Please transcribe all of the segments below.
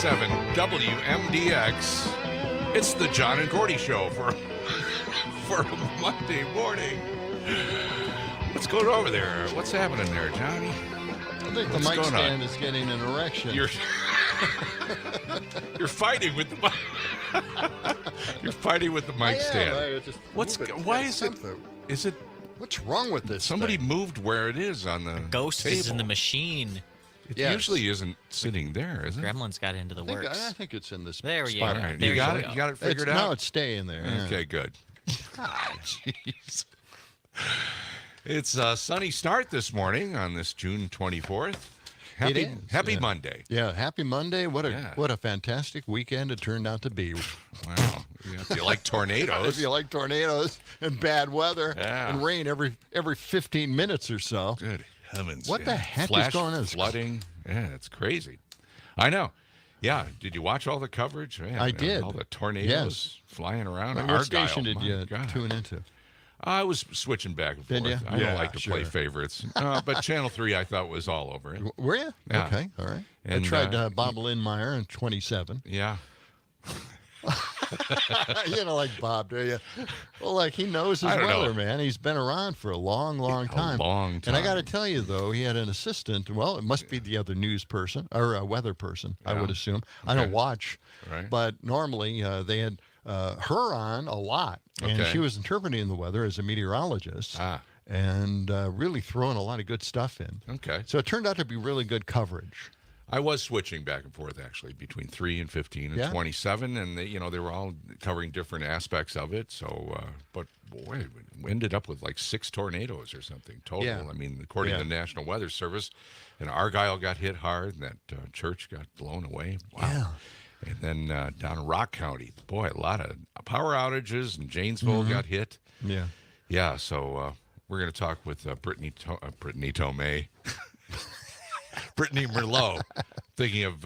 FM WMDX. It's the John and Gordy show for a Monday morning. What's going over there? What's happening there, Johnny? I think the mic stand is getting an erection. You're fighting with the mic. You're fighting with the mic stand. Why is it? Is it? What's wrong with this? Somebody thing? moved where it is on the Ghost table. is in the machine. It usually isn't sitting there, is it? Gremlin's got into the works. I think it's in this. There we go. All right. There You got it. You got it figured out. No, it's staying there. Okay, good. Jeez. It's a sunny start this morning on this June 24th. Happy Monday. Yeah, happy Monday. What a fantastic weekend it turned out to be. Wow. If you like tornadoes. If you like tornadoes and bad weather and rain every 15 minutes or so. Good heavens. What the heck is going on? Flooding. Yeah, it's crazy. I know. Yeah. Did you watch all the coverage? Man, I did. All the tornadoes flying around. What station did you tune into? I was switching back and forth. Did you? I don't like to play favorites. But Channel 3 I thought was all over it. Were you? Yeah. Okay. All right. And, I tried Bob Lindmeyer in 27. Yeah. You don't like Bob, do you? Well, he knows his weather, man. He's been around for a long time. A long time. And I got to tell you, though, he had an assistant. Well, it must be the other news person or a weather person, I would assume. Okay. I don't watch. Right. But normally they had her on a lot. And she was interpreting the weather as a meteorologist. And really throwing a lot of good stuff in. Okay. So it turned out to be really good coverage. I was switching back and forth, actually, between 3 and 15 and 27, and they were all covering different aspects of it. So, but boy, we ended up with like 6 tornadoes or something total. Yeah. I mean, according to the National Weather Service, and Argyle got hit hard, and that church got blown away. Wow. Yeah. And then down in Rock County, boy, a lot of power outages, and Janesville got hit. Yeah. Yeah. So we're going to talk with Brittany Tomei. Brittany Merlot, thinking of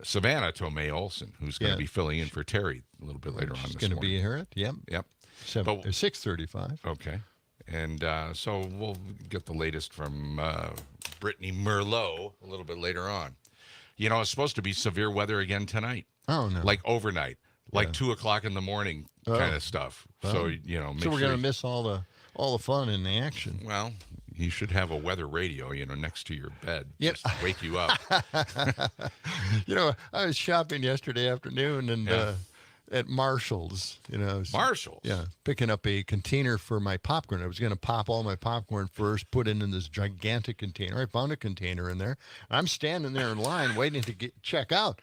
Savannah Tomei Olson, who's going to be filling in for Terry a little bit later on this morning. She's going to be here. Yep. 6:35. Okay. And so we'll get the latest from Brittany Merlot a little bit later on. It's supposed to be severe weather again tonight. Oh, no. Like overnight, like 2 o'clock in the morning kind of stuff. So, make so we're going to miss all the fun and the action. Well, you should have a weather radio, next to your bed. Yep. Just to wake you up. I was shopping yesterday afternoon and at Marshall's, Marshall's? Yeah, picking up a container for my popcorn. I was going to pop all my popcorn first, put it in this gigantic container. I found a container in there. I'm standing there in line waiting to check out.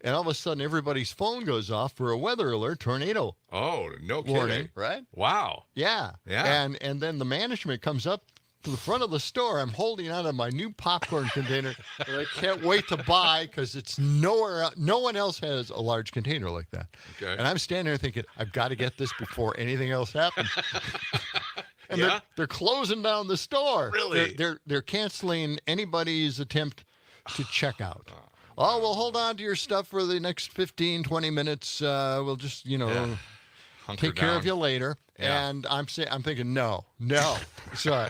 And all of a sudden, everybody's phone goes off for a weather alert, tornado. Oh, no kidding. Warning, right? Wow. Yeah. Yeah. And then the management comes up to the front of the store. I'm holding out of my new popcorn container that I can't wait to buy because it's nowhere else. No one else has a large container like that. Okay. And I'm standing there thinking, I've got to get this before anything else happens. And they're closing down the store. Really? They're canceling anybody's attempt to check out. Oh, we'll hold on to your stuff for the next 15, 20 minutes. We'll just, take care of you later. Yeah. And I'm thinking, no. So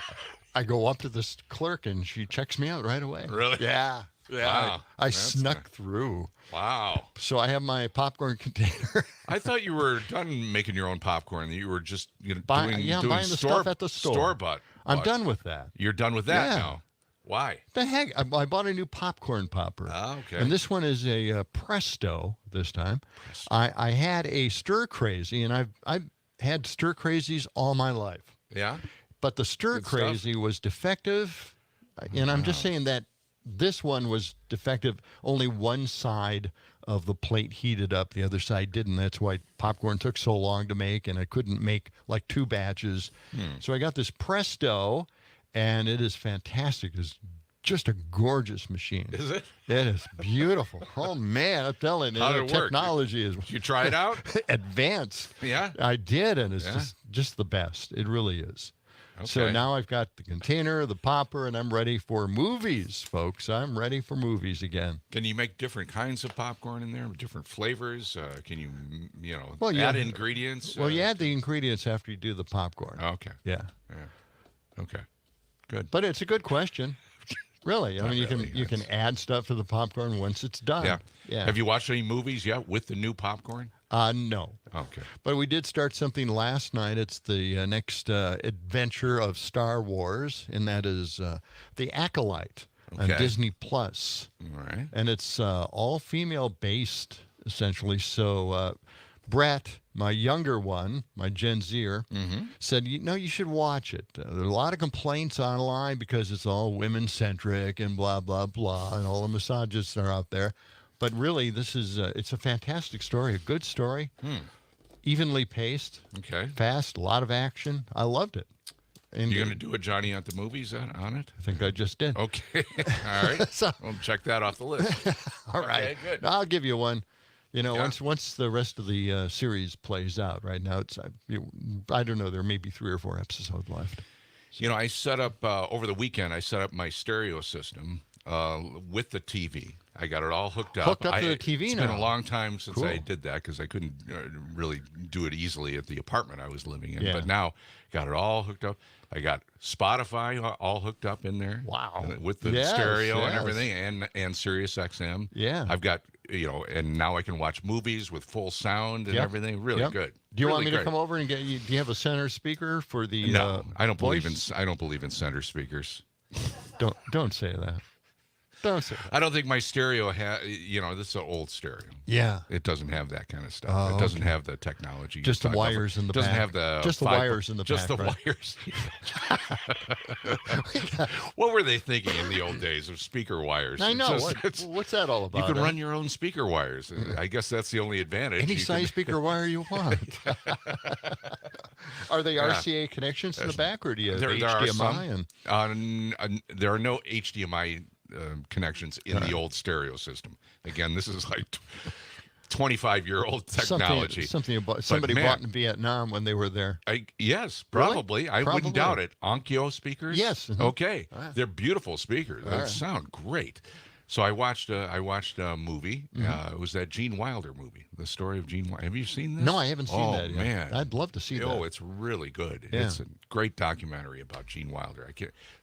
I go up to this clerk, and she checks me out right away. Really? Yeah. Wow. I snuck through. Wow. So I have my popcorn container. I thought you were done making your own popcorn. You were just doing buying the stuff at the store. Store-bought. I'm done with that. You're done with that now? Why? The heck? I bought a new popcorn popper. Oh, okay. And this one is a Presto this time. I had a Stir Crazy, and I've had Stir Crazies all my life. Yeah? But the Stir Crazy was defective, and I'm just saying that this one was defective. Only one side of the plate heated up. The other side didn't. That's why popcorn took so long to make, and I couldn't make like 2 batches. So I got this Presto, and it is fantastic. It's just a gorgeous machine. Is it? It is beautiful. Oh, man, I'm telling you. How did it work? Technology is... Did you try it out? Advanced. Yeah? I did, and it's just the best. It really is. Okay. So now I've got the container, the popper, and I'm ready for movies, folks. I'm ready for movies again. Can you make different kinds of popcorn in there, different flavors? Can you, add ingredients? Well, you add the ingredients after you do the popcorn. Okay. Yeah. Okay. Good. But it's a good question. Really? I Not mean, really. you can add stuff to the popcorn once it's done. Yeah. Yeah. Have you watched any movies yet with the new popcorn? No. Okay. But we did start something last night. It's the next adventure of Star Wars, and that is The Acolyte on Okay. Disney Plus. All right. And it's all female based, essentially. So Brett, my younger one, my Gen Zer, said, you should watch it. There are a lot of complaints online because it's all women centric and blah, blah, blah, and all the misogynists are out there. But really, this is it's a fantastic story, a good story, evenly paced, Okay. fast, a lot of action. I loved it. And You going to do a Johnny at the movies on it? I think I just did. Okay. All right. So- We'll check that off the list. All right, Okay, good. I'll give you one. Yeah. Once the rest of the series plays out. Right now, it's I don't know. There may be 3 or 4 episodes left. I set up over the weekend. I set up my stereo system with the TV. I got it all hooked up. Hooked up to the TV It's now. been a long time since I Cool. did that because I couldn't really do it easily at the apartment I was living in. Yeah. But now got it all hooked up. I got Spotify all hooked up in there. Wow. With the Yes, stereo and yes. everything, and Sirius XM. Yeah. I've got and now I can watch movies with full sound and Yep. everything. Really Yep. good. Do you want Really me to great. come over and get you? Do you have a center speaker for the? No, I don't believe in. voice? I don't believe in center speakers. Don't say that. Don't say that. I don't think my stereo this is an old stereo. Yeah. It doesn't have that kind of stuff. Oh, It doesn't have the technology. Just the you're talking about. wires in the doesn't back. have the Just the wires in the just back, the right? wires. What were they thinking in the old days of speaker wires? I It's know. just- What's that all about? you can huh? run your own speaker wires. I guess that's the only advantage. any You size can- speaker wire you want. Are they Yeah. RCA connections in the back, or do you have There are HDMI? some. There are no HDMI connections in the old stereo system. Again, this is like 25-year-old technology. Something somebody man, bought in Vietnam when they were there. Yes, Really? probably. I Probably. wouldn't doubt it. Onkyo speakers? Yes. Mhm. Okay. right. They're beautiful speakers. They right. sound great. So I watched a movie. Mm-hmm. It was that Gene Wilder movie, The Story of Gene Wilder. Have you seen this? No, I haven't seen that yet. Man. I'd love to see Oh, that. it's really good. Yeah. It's a great documentary about Gene Wilder.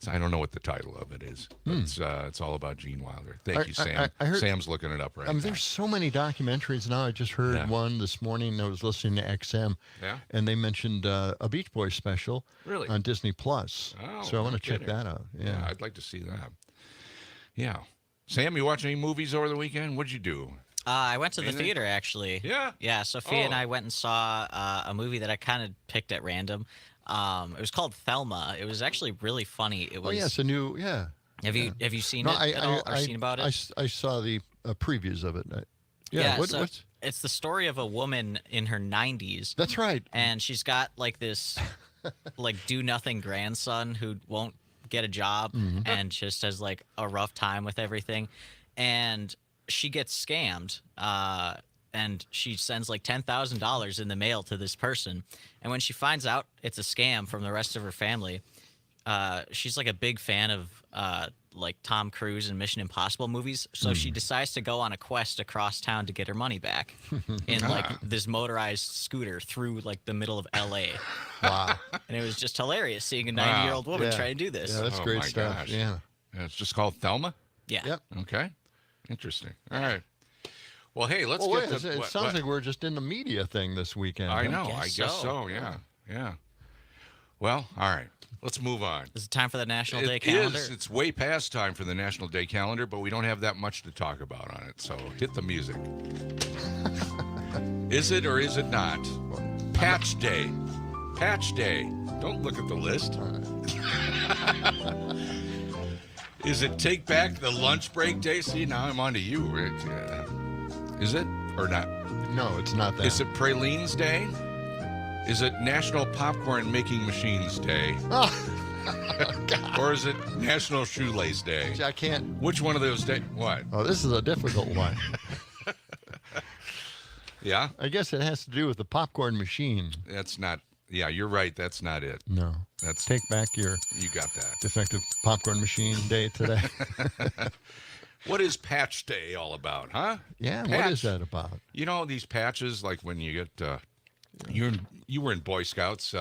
I don't know what the title of it is. But it's all about Gene Wilder. Thank you, Sam. I heard- Sam's looking it up right now. There's so many documentaries now. I just heard Yeah. one this morning. I was listening to XM, Yeah? and they mentioned a Beach Boys special Really? on Disney Plus. Oh, So I want no to check kidding. that out. Yeah, Yeah. I'd like to see that. Yeah. Sam, you watch any movies over the weekend? What'd you do? I went to the Anything? theater actually. Yeah? Yeah, Sophia and Oh. I went and saw a movie that I kind of picked at random. It was called Thelma. It was actually really funny. It Oh, was. yeah, it's a new, yeah. Have you seen No, it at all or seen about it? I saw the previews of it. Yeah, what, so what's, it's the story of a woman in her 90s, that's right. and she's got like this like do nothing grandson who won't get a job and just has like a rough time with everything, and she gets scammed and she sends like $10,000 in the mail to this person, and when she finds out it's a scam from the rest of her family, she's like a big fan of like Tom Cruise and Mission Impossible movies, so she decides to go on a quest across town to get her money back in like this motorized scooter through like the middle of LA. Wow. And it was just hilarious seeing a 90-year-old woman Yeah. try to do this. Yeah, that's Oh, great my stuff. gosh. Yeah. Yeah, it's just called Thelma? Yeah. Yep. Okay. Interesting. All right. Well, hey, let's Well, get wait, to... it sounds like we're just in the media thing this weekend. I huh? know. guess I guess so. so. Yeah. Yeah. Well, all right. Let's move on. Is it time for the National Day It calendar? is. It's way past time for the National Day calendar, but we don't have that much to talk about on it. So hit the music. Is it or is it not? Patch Day. Patch Day. Don't look at the list. Is it Take Back the Lunch Break Day? See, now I'm on to you, Rich. Is it or not? No, it's not that. Is it Pralines Day? Is it National Popcorn Making Machines Day? Or is it National Shoelace Day? I can't. Which one of those days? What? Oh, this is a difficult one. Yeah? I guess it has to do with the popcorn machine. That's not. Yeah, you're right. That's not it. No. That's Take back your you got that. defective popcorn machine day today. What is Patch Day all about, huh? Yeah, what Patch. is that about? You know these patches, like when you get you were in Boy Scouts,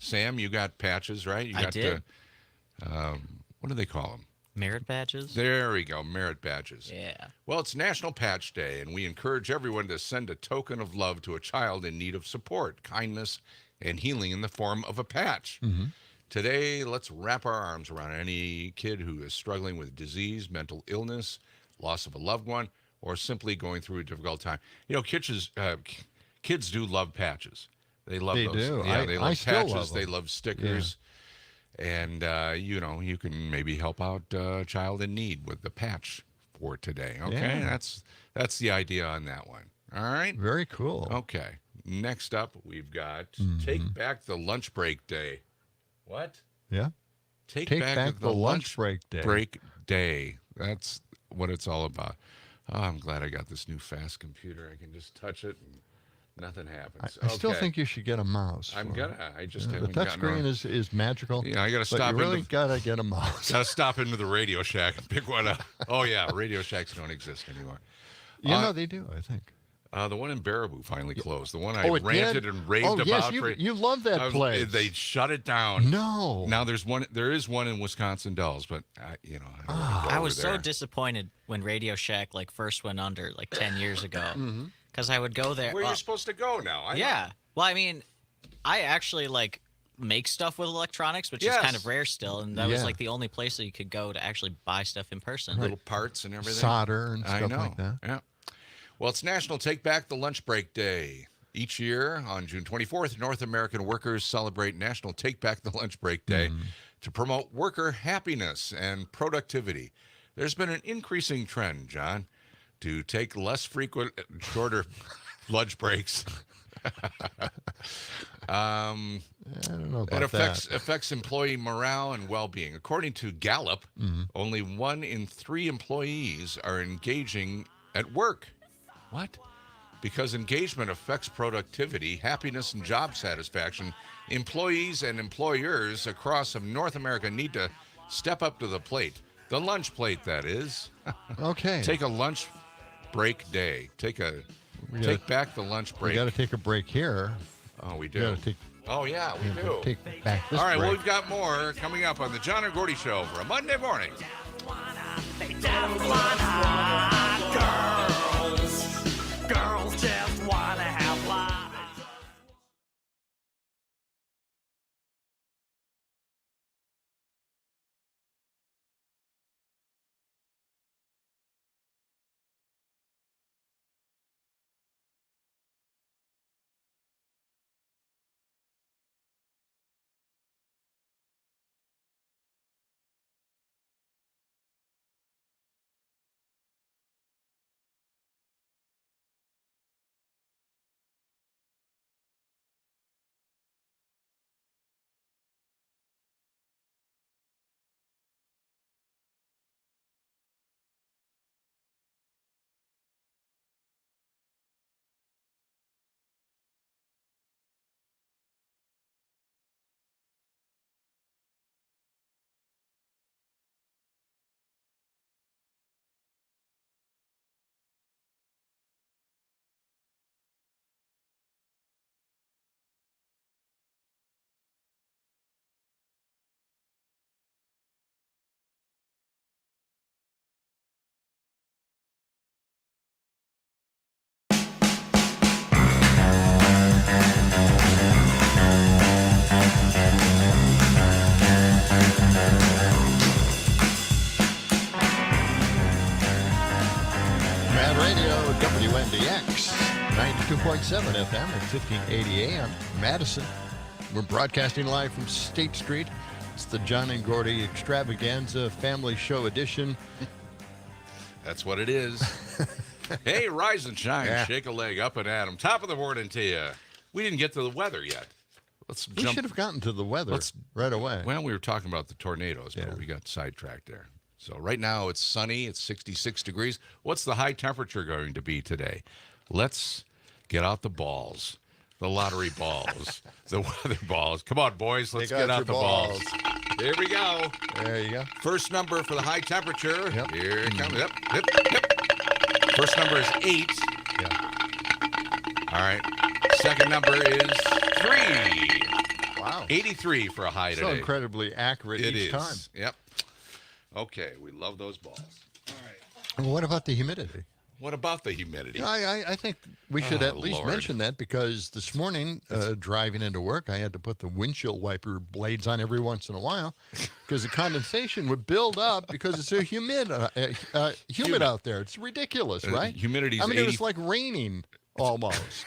Sam. You got patches, right? You I got did. what do they call them? Merit badges? There we go, merit badges. Yeah. Well, it's National Patch Day, and we encourage everyone to send a token of love to a child in need of support, kindness, and healing in the form of a patch. Mm-hmm. Today, let's wrap our arms around any kid who is struggling with disease, mental illness, loss of a loved one, or simply going through a difficult time. You know, kids do love patches. They love those. Do. Yeah, they love still patches. love them. They love stickers. Yeah. And, you know, you can maybe help out a child in need with the patch for today. Okay, Yeah. That's the idea on that one. All right? Very cool. Okay. Next up, we've got Take Back the Lunch Break Day. What? Yeah. Take back the lunch break day. Break day. That's what it's all about. Oh, I'm glad I got this new fast computer. I can just touch it and nothing happens. I still think you should get a mouse. I'm gonna. I just the haven't touch gotten screen around. is magical. Yeah, I gotta stop. You really gotta get a mouse. Gotta stop into the Radio Shack and pick one up. Oh yeah, Radio Shacks don't exist anymore. You know they do, I think. The one in Baraboo finally closed. The one I it ranted did? and raved oh, yes, about. you love that place. They shut it down. No. Now there is one in Wisconsin Dells, but I don't really go I was over there. so disappointed when Radio Shack first went under 10 years ago. Because I would go there. Where you're supposed to go now. Yeah. Well, I mean, I actually make stuff with electronics, which is kind of rare still, and that was the only place that you could go to actually buy stuff in person. Little parts and everything. Solder and stuff like that. Yeah. Well, it's National Take Back the Lunch Break Day. Each year on June 24th, North American workers celebrate National Take Back the Lunch Break Day to promote worker happiness and productivity. There's been an increasing trend, John, to take less frequent, shorter lunch breaks. I don't know about that. It affects employee morale and well-being. According to Gallup, only 1 in 3 employees are engaging at work. What? Because engagement affects productivity, happiness, and job satisfaction, employees and employers across North America need to step up to the plate. The lunch plate, that is. Okay. Take a lunch break day. Take back the lunch break. We got to take a break here. Oh, we do. Oh, yeah, we do. Take back this All right, break. well, we've got more coming up on the John and Gordy Show for a Monday morning. Girls just wanna have love. WMDX, 92.7 FM and 1580 AM, Madison. We're broadcasting live from State Street. It's the John and Gordy Extravaganza Family Show Edition. That's what it is. Hey, rise and shine, Yeah. shake a leg, up and at 'em. Top of the morning to you. We didn't get to the weather yet. Let's We jump. should have gotten to the weather right away. Well, we were talking about the tornadoes, Yeah. but we got sidetracked there. So right now it's sunny. It's 66 degrees. What's the high temperature going to be today? Let's get out the balls, the lottery balls, the weather balls. Come on, boys. Let's Take get out out the your balls. balls. Here we go. There you go. First number for the high temperature. Yep. Here it comes. Yep, yep, yep. First number is 8. Yeah. All right. Second number is 3. Wow. 83 for a high So today. incredibly accurate It each is. time. Yep. Okay, we love those balls. All right. Well, what about the humidity? What about the humidity? I think we should at least Lord. mention that, because this morning, driving into work, I had to put the windshield wiper blades on every once in a while because the condensation would build up because it's so humid out there. It's ridiculous, right? Humidity's I mean, 80 it was like raining almost.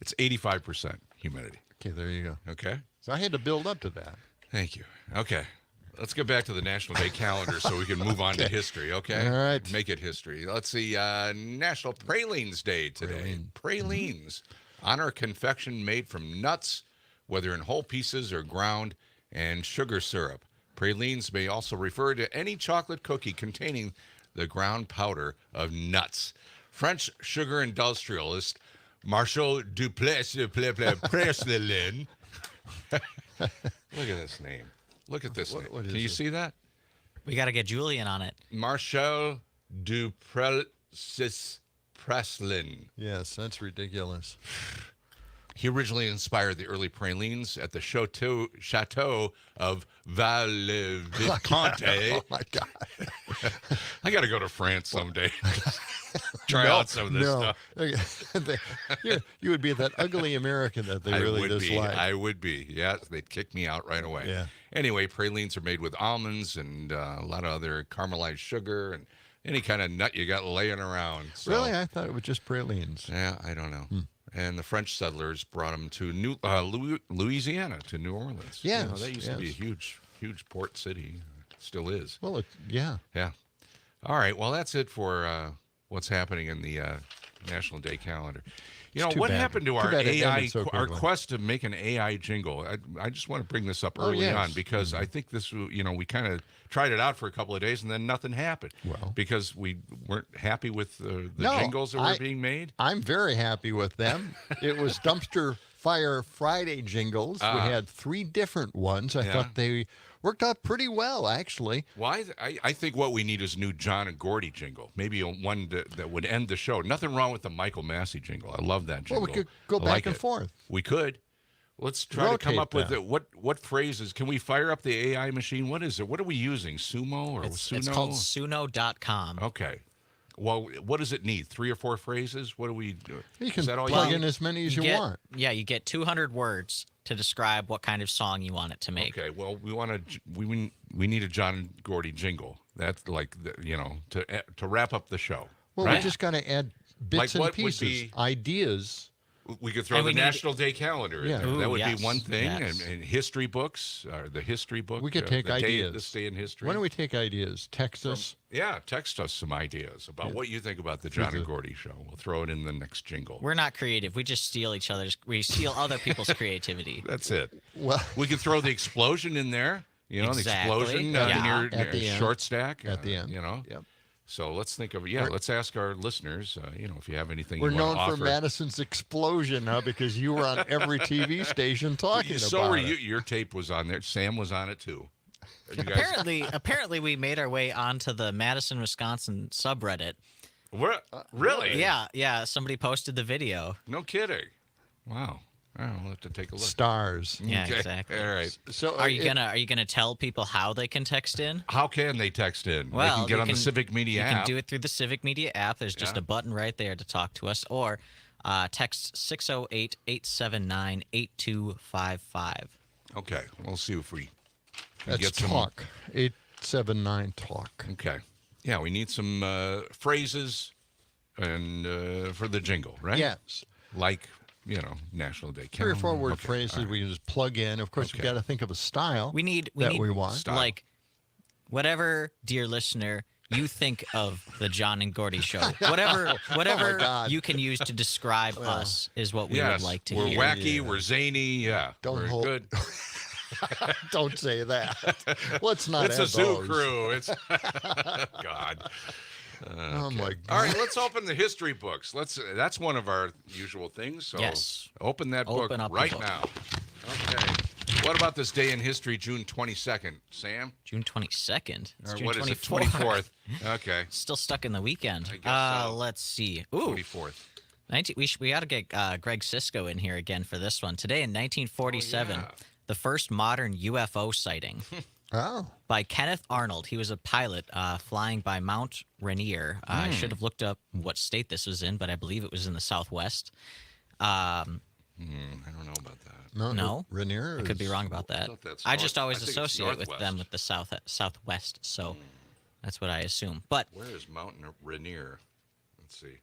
It's 85% humidity. Okay, there you go. Okay. So I had to build up to that. Thank you. Okay. Let's get back to the National Day calendar so we can move on to history, okay? All right. Make it history. Let's see. National Pralines Day today. Pralines. Honor a confection made from nuts, whether in whole pieces or ground, and sugar syrup. Pralines may also refer to any chocolate cookie containing the ground powder of nuts. French sugar industrialist Marshall Duplessis-Preslin. Look at this name. Look at this name. what is Can you it? see that? We got to get Julian on it. Marshall Duplessis-Preslin. Yes, that's ridiculous. He originally inspired the early pralines at the chateau of Val-le-Vicomte. Oh, my God. I got to go to France someday. Try out some of this stuff. You would be that ugly American that they really dislike. I would be. Yeah, they'd kick me out right away. Yeah. Anyway, pralines are made with almonds and a lot of other caramelized sugar and any kind of nut you got laying around. So, Really? I thought it was just pralines. yeah, I don't know. And the French settlers brought them to Louisiana, to New Orleans. Yes, that used to be a yes. huge port city. Still is. Well, yeah. Yeah. All right. Well, that's it for what's happening in the National Day calendar. You know, too what bad. happened to Too our bad it AI, ended so our quickly. quest to make an AI jingle? I just want to bring this up early yes. on because I think this, we kind of tried it out for a couple of days and then nothing happened. Well. Because we weren't happy with the No, jingles that were being made. I'm very happy with them. It was Dumpster Fire Friday jingles. We had 3 different ones. I Yeah. thought they worked out pretty well, actually. Well, I think what we need is a new John and Gordy jingle. Maybe one that would end the show. Nothing wrong with the Michael Massey jingle. I love that jingle. Well, we could go I back like and it. forth. We could. Let's try to come Rotate up with them. it. What phrases? Can we fire up the AI machine? What is it? What are we using? Sumo or Suno? It's called Suno.com. Okay. Well, what does it need? 3 or 4 phrases? What do we do? You can Is that all plug you in need? as many as you get, want. Yeah, you get 200 words to describe what kind of song you want it to make. Okay. Well, we need a John and Gordy jingle. That's like to wrap up the show. Well, right? we just got to add bits Like what and would pieces, be- ideas. We could throw And the we need- National Day calendar in Yeah. there. Ooh, That would yes, be one thing. yes. And history books, the history book. We could take the ideas. This day in history. Why don't we take ideas? Text us. Yeah, text us some ideas about what you think about the John and Gordy show. We'll throw it in the next jingle. We're not creative. We just steal each other's. We steal other people's creativity. That's it. Well, We could throw the explosion in there. Exactly. The explosion Yeah. near At the end. short stack. At the end. Yep. So let's think of let's ask our listeners, if you have anything we're you want known to for offer. Madison's explosion now because you were on every TV station talking So about were it. you. Your tape was on there. Sam was on it too. You guys, Apparently, we made our way onto the Madison, Wisconsin subreddit. really? Yeah. Somebody posted the video. No kidding. Wow. We'll have to take a look. Stars. Yeah, Okay. exactly. All right. So Are you gonna tell people how they can text in? How can they text in? Well, they can get you on the can- Civic Media You app. can do it through the Civic Media app. There's just Yeah. a button right there to talk to us, or text 608-879-8255. Okay. We'll see if we can That's get some. talk. 879 talk. Okay. Yeah, we need some phrases and for the jingle, right? Yes. Like, National Day 3 or 4 word Okay, phrases all right. we can just plug in. Of course, we Okay. got to think of a style We need that we want. Style. like whatever, dear listener, you think of the John and Gordy show. Whatever God. you can use to describe us is what we Yes, would like to we're hear. wacky, we're zany, yeah. Don't we're hold- good. Don't say that. Let's not It's a have zoo those. crew. It's God. Oh, my God. All right, let's open the history books. That's one of our usual things. So Yes. open that book Open up the right book. now. Okay. What about this day in history, June 22nd, Sam? June 22nd. It's Or June what is it, 24th. 24th? Okay, Still stuck in the weekend. I guess so. Let's see. Ooh, 24th. we got to get Greg Sisko in here again for this one. Today in 1947, Oh, yeah. the first modern UFO sighting. Oh. by Kenneth Arnold. He was a pilot flying by Mount Rainier. I should have looked up what state this was in, but I believe it was in the Southwest. I don't know about that. No, Rainier. I could be wrong about that. thought that's I just north- always I think it's associate with them northwest. with the Southwest, so that's what I assume. But Where is Mountain Rainier? Let's see.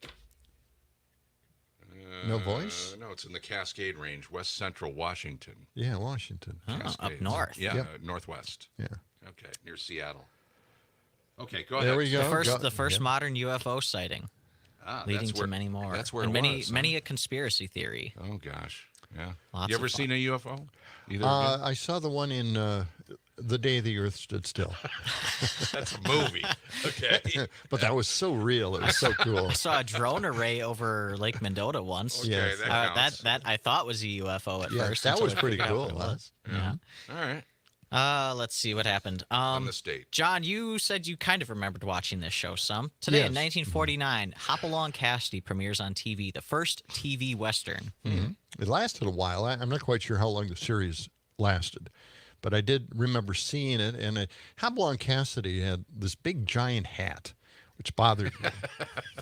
No voice? No, it's in the Cascade Range, west central Washington. Yeah, Washington. up Cascades. north. Yeah, Yep. Northwest. Yeah. Okay, near Seattle. Okay, go ahead. There we go. The first Yep. modern UFO sighting, Ah, leading that's to where- many more. That's where and it many was, huh? many a conspiracy theory. Oh gosh, yeah. Lots You ever of seen a UFO? Either of I saw the one in The Day the Earth Stood Still. you? That's a movie. Okay. But that was so real. It was so cool. I saw a drone array over Lake Mendota once. Okay, Yes. that counts. that I thought was a UFO at Yeah, first. that until was I pretty figured out what cool, it huh? was. Yeah. All right. Let's see what happened. On the state. John, you said you kind of remembered watching this show some. Today in Yes. 1949, Hop Along Cassidy premieres on TV, the first TV Western. It lasted a while. I'm not quite sure how long the series lasted, but I did remember seeing it. And Hopalong Cassidy had this big giant hat, which bothered me.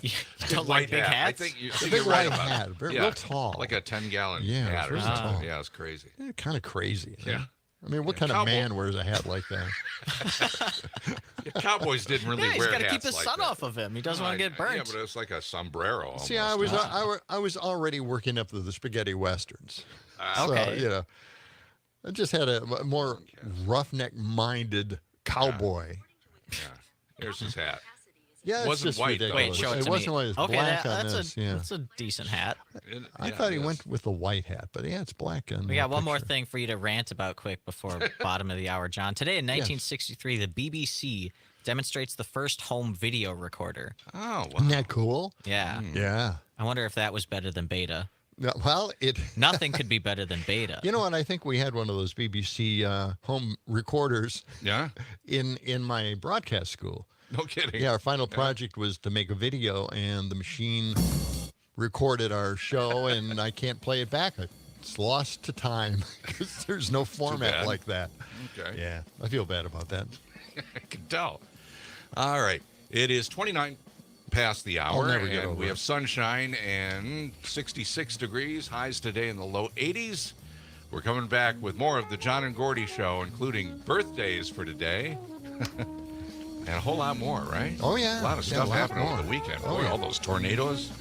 You don't like big hat. hats? I think you're, big you're right white about hat, it. very real tall. Like a 10-gallon Yeah, it was hat or really something. tall. Yeah, it's crazy. Kind of crazy. Yeah. I mean, what kind Cowboy- of man wears a hat like that? Cowboys didn't really Yeah, he's wear got to hats keep the like sun that. off of him. He doesn't want to get Yeah, burnt. but it's like a sombrero. Almost. See, I was already working up to the spaghetti westerns. Okay. So, I just had a more roughneck-minded cowboy. Yeah. Here's his hat. Yeah, it's Wasn't just white, though. ridiculous. Wait, show it it to wasn't me. white. It's Okay, black on that's this. that's a decent hat. I thought he went with the white hat, but yeah, it's black on We the got one more picture. thing for you to rant about quick before bottom of the hour, John. Today in 1963, the BBC demonstrates the first home video recorder. Oh, wow. Isn't that cool? Yeah. Yeah. I wonder if that was better than Beta. Yeah, well, Nothing could be better than Beta. You know what? I think we had one of those BBC home recorders Yeah? in my broadcast school. No kidding. Yeah, our final project was to make a video, and the machine recorded our show, and I can't play it back. It's lost to time because there's no format bad. like that. Okay. Yeah, I feel bad about that. I can tell. All right. It is 29 past the hour. never get and over we it. have sunshine and 66 degrees. Highs today in the low 80s. We're coming back with more of the John and Gordy show, including birthdays for today. And a whole lot more, right? Oh, yeah. A lot of Yeah, stuff a lot happening over more. the weekend. Oh, Boy, yeah. all those tornadoes.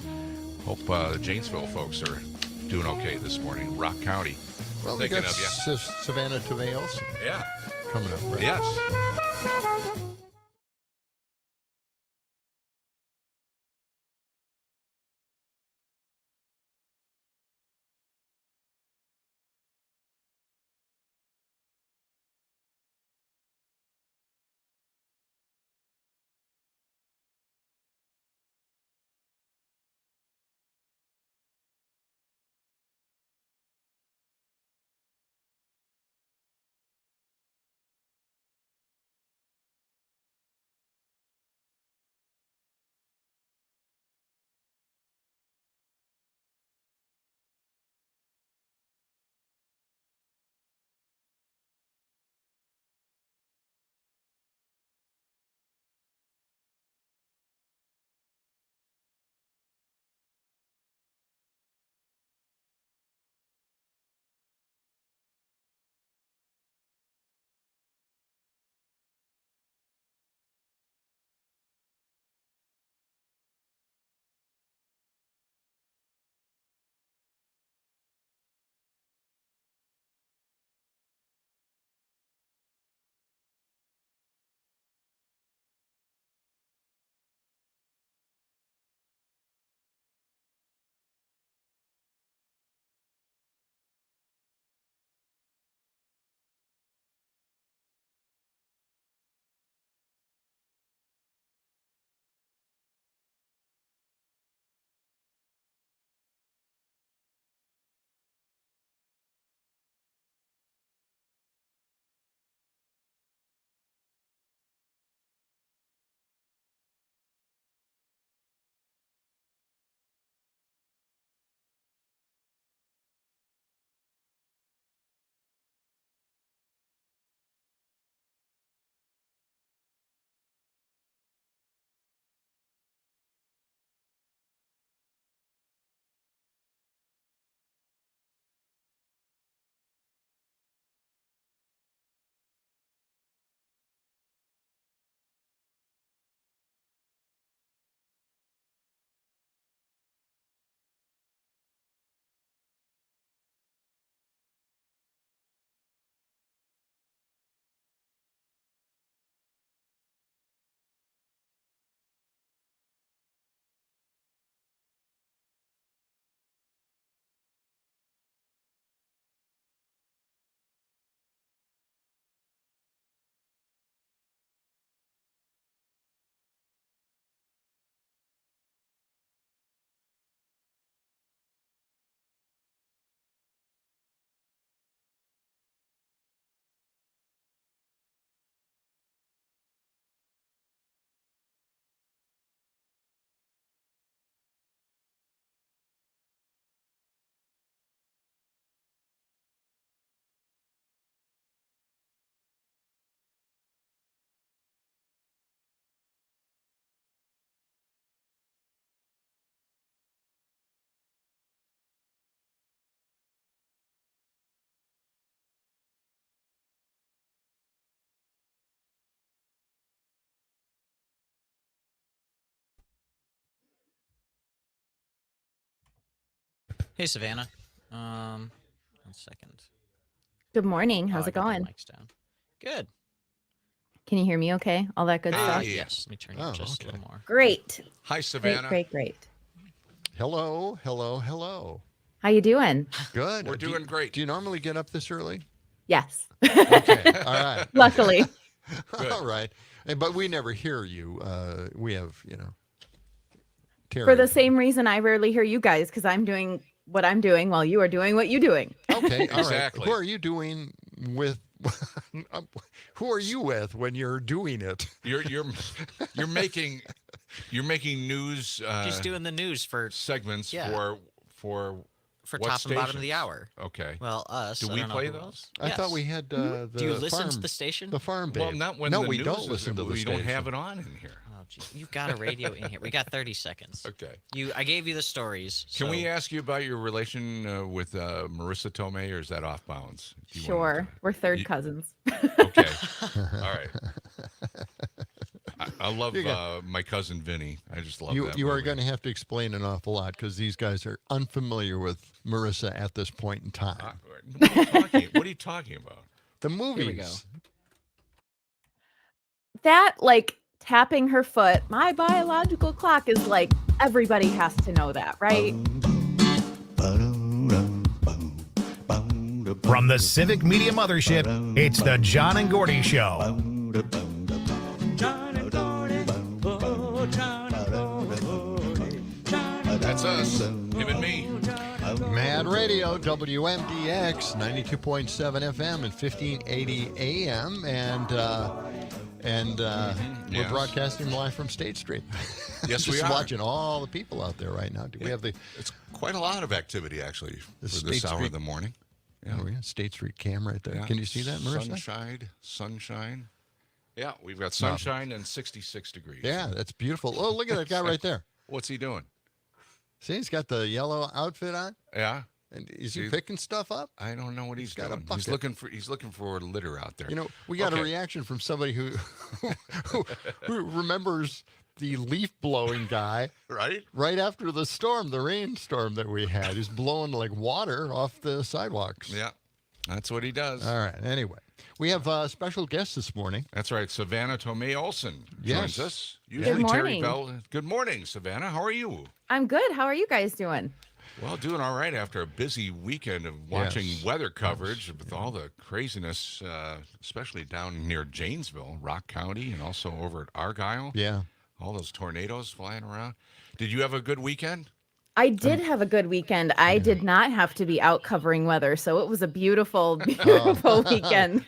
Hope the Janesville folks are doing okay this morning. Rock County. Well, we Thinking got of you. Savannah Tomei Yeah. coming up, right? Yes. Hey, Savannah. 1 second. Good morning. Oh, How's I it got the going? mics down. Good. Can you hear me okay? All that good stuff? Hey. Yes. Let me turn Oh, it just okay. a little more. Great. Hi, Great, Savannah. great. Hello, hello, hello. How you doing? Good. We're doing great. Do you normally get up this early? Yes. Okay. All right. Luckily. Good. All right. But we never hear you. We have, Terry. For the same reason I rarely hear you guys because I'm doing what I'm doing while you are doing what you're doing. Okay. All Exactly. right. Who are you doing with? Who are you with when you're doing it? You're making news She's doing the news for segments Yeah. for what top and bottom of the stations? hour. Okay. Well, us. Do I we don't know play who those? else. I thought we had the. Do you listen farm, to the station? The farm babe. Well, not when no, the we news don't is- listen to the we station. don't have it on in here. Oh, geez. You've got a radio in here. We got 30 seconds. Okay. I gave you the stories. Can we so- ask you about your relation with Marissa Tomei, or is that off bounds? Do you Sure. wanna- We're third you- cousins. Okay. All right. I love You my cousin Vinny. I just love You that. are movie. going to have to explain an awful lot because these guys are unfamiliar with Marissa at this point in time. What are you talking about? The movies. we go. That, like, tapping her foot, my biological clock is like, everybody has to know that, right? From the Civic Media Mothership, it's the John and Gordy Show. John and Gordy, oh, John and Gordy, John and That's us. Him and me. Mad Radio, WMDX, 92.7 FM and 1580 AM. And we're Yes. broadcasting live from State Street. Yes, Just we are. watching all the people out there right now. Do we have the It's quite a lot of activity, actually, for State this hour Street- of the morning. oh, yeah, State Street cam right there? Yeah. Can you see that, Marissa? Sunshine. Yeah, we've got sunshine and 66 degrees. Yeah, that's beautiful. Oh, look at that guy right there. What's he doing? See, he's got the yellow outfit on. Yeah, And is he See- picking stuff up? I don't know what he's got a doing. He's bucket. looking for litter out there. You know, we got a Okay. reaction from somebody who who remembers the leaf blowing guy Right? right after the storm, the rainstorm that we had. He's blowing like water off the sidewalks. Yeah, that's what he does. All right. Anyway, we have a special guest this morning. That's right. Savannah Tomei Olson joins Yes. us. Usually Good Terry morning. Bell. Good morning, Savannah. How are you? I'm good. How are you guys doing? Well, doing all right after a busy weekend of watching Yes. weather coverage with all the craziness, especially down near Janesville, Rock County, and also over at Argyle. Yeah. All those tornadoes flying around. Did you have a good weekend? I did have a good weekend. I did not have to be out covering weather, so it was a beautiful, beautiful weekend.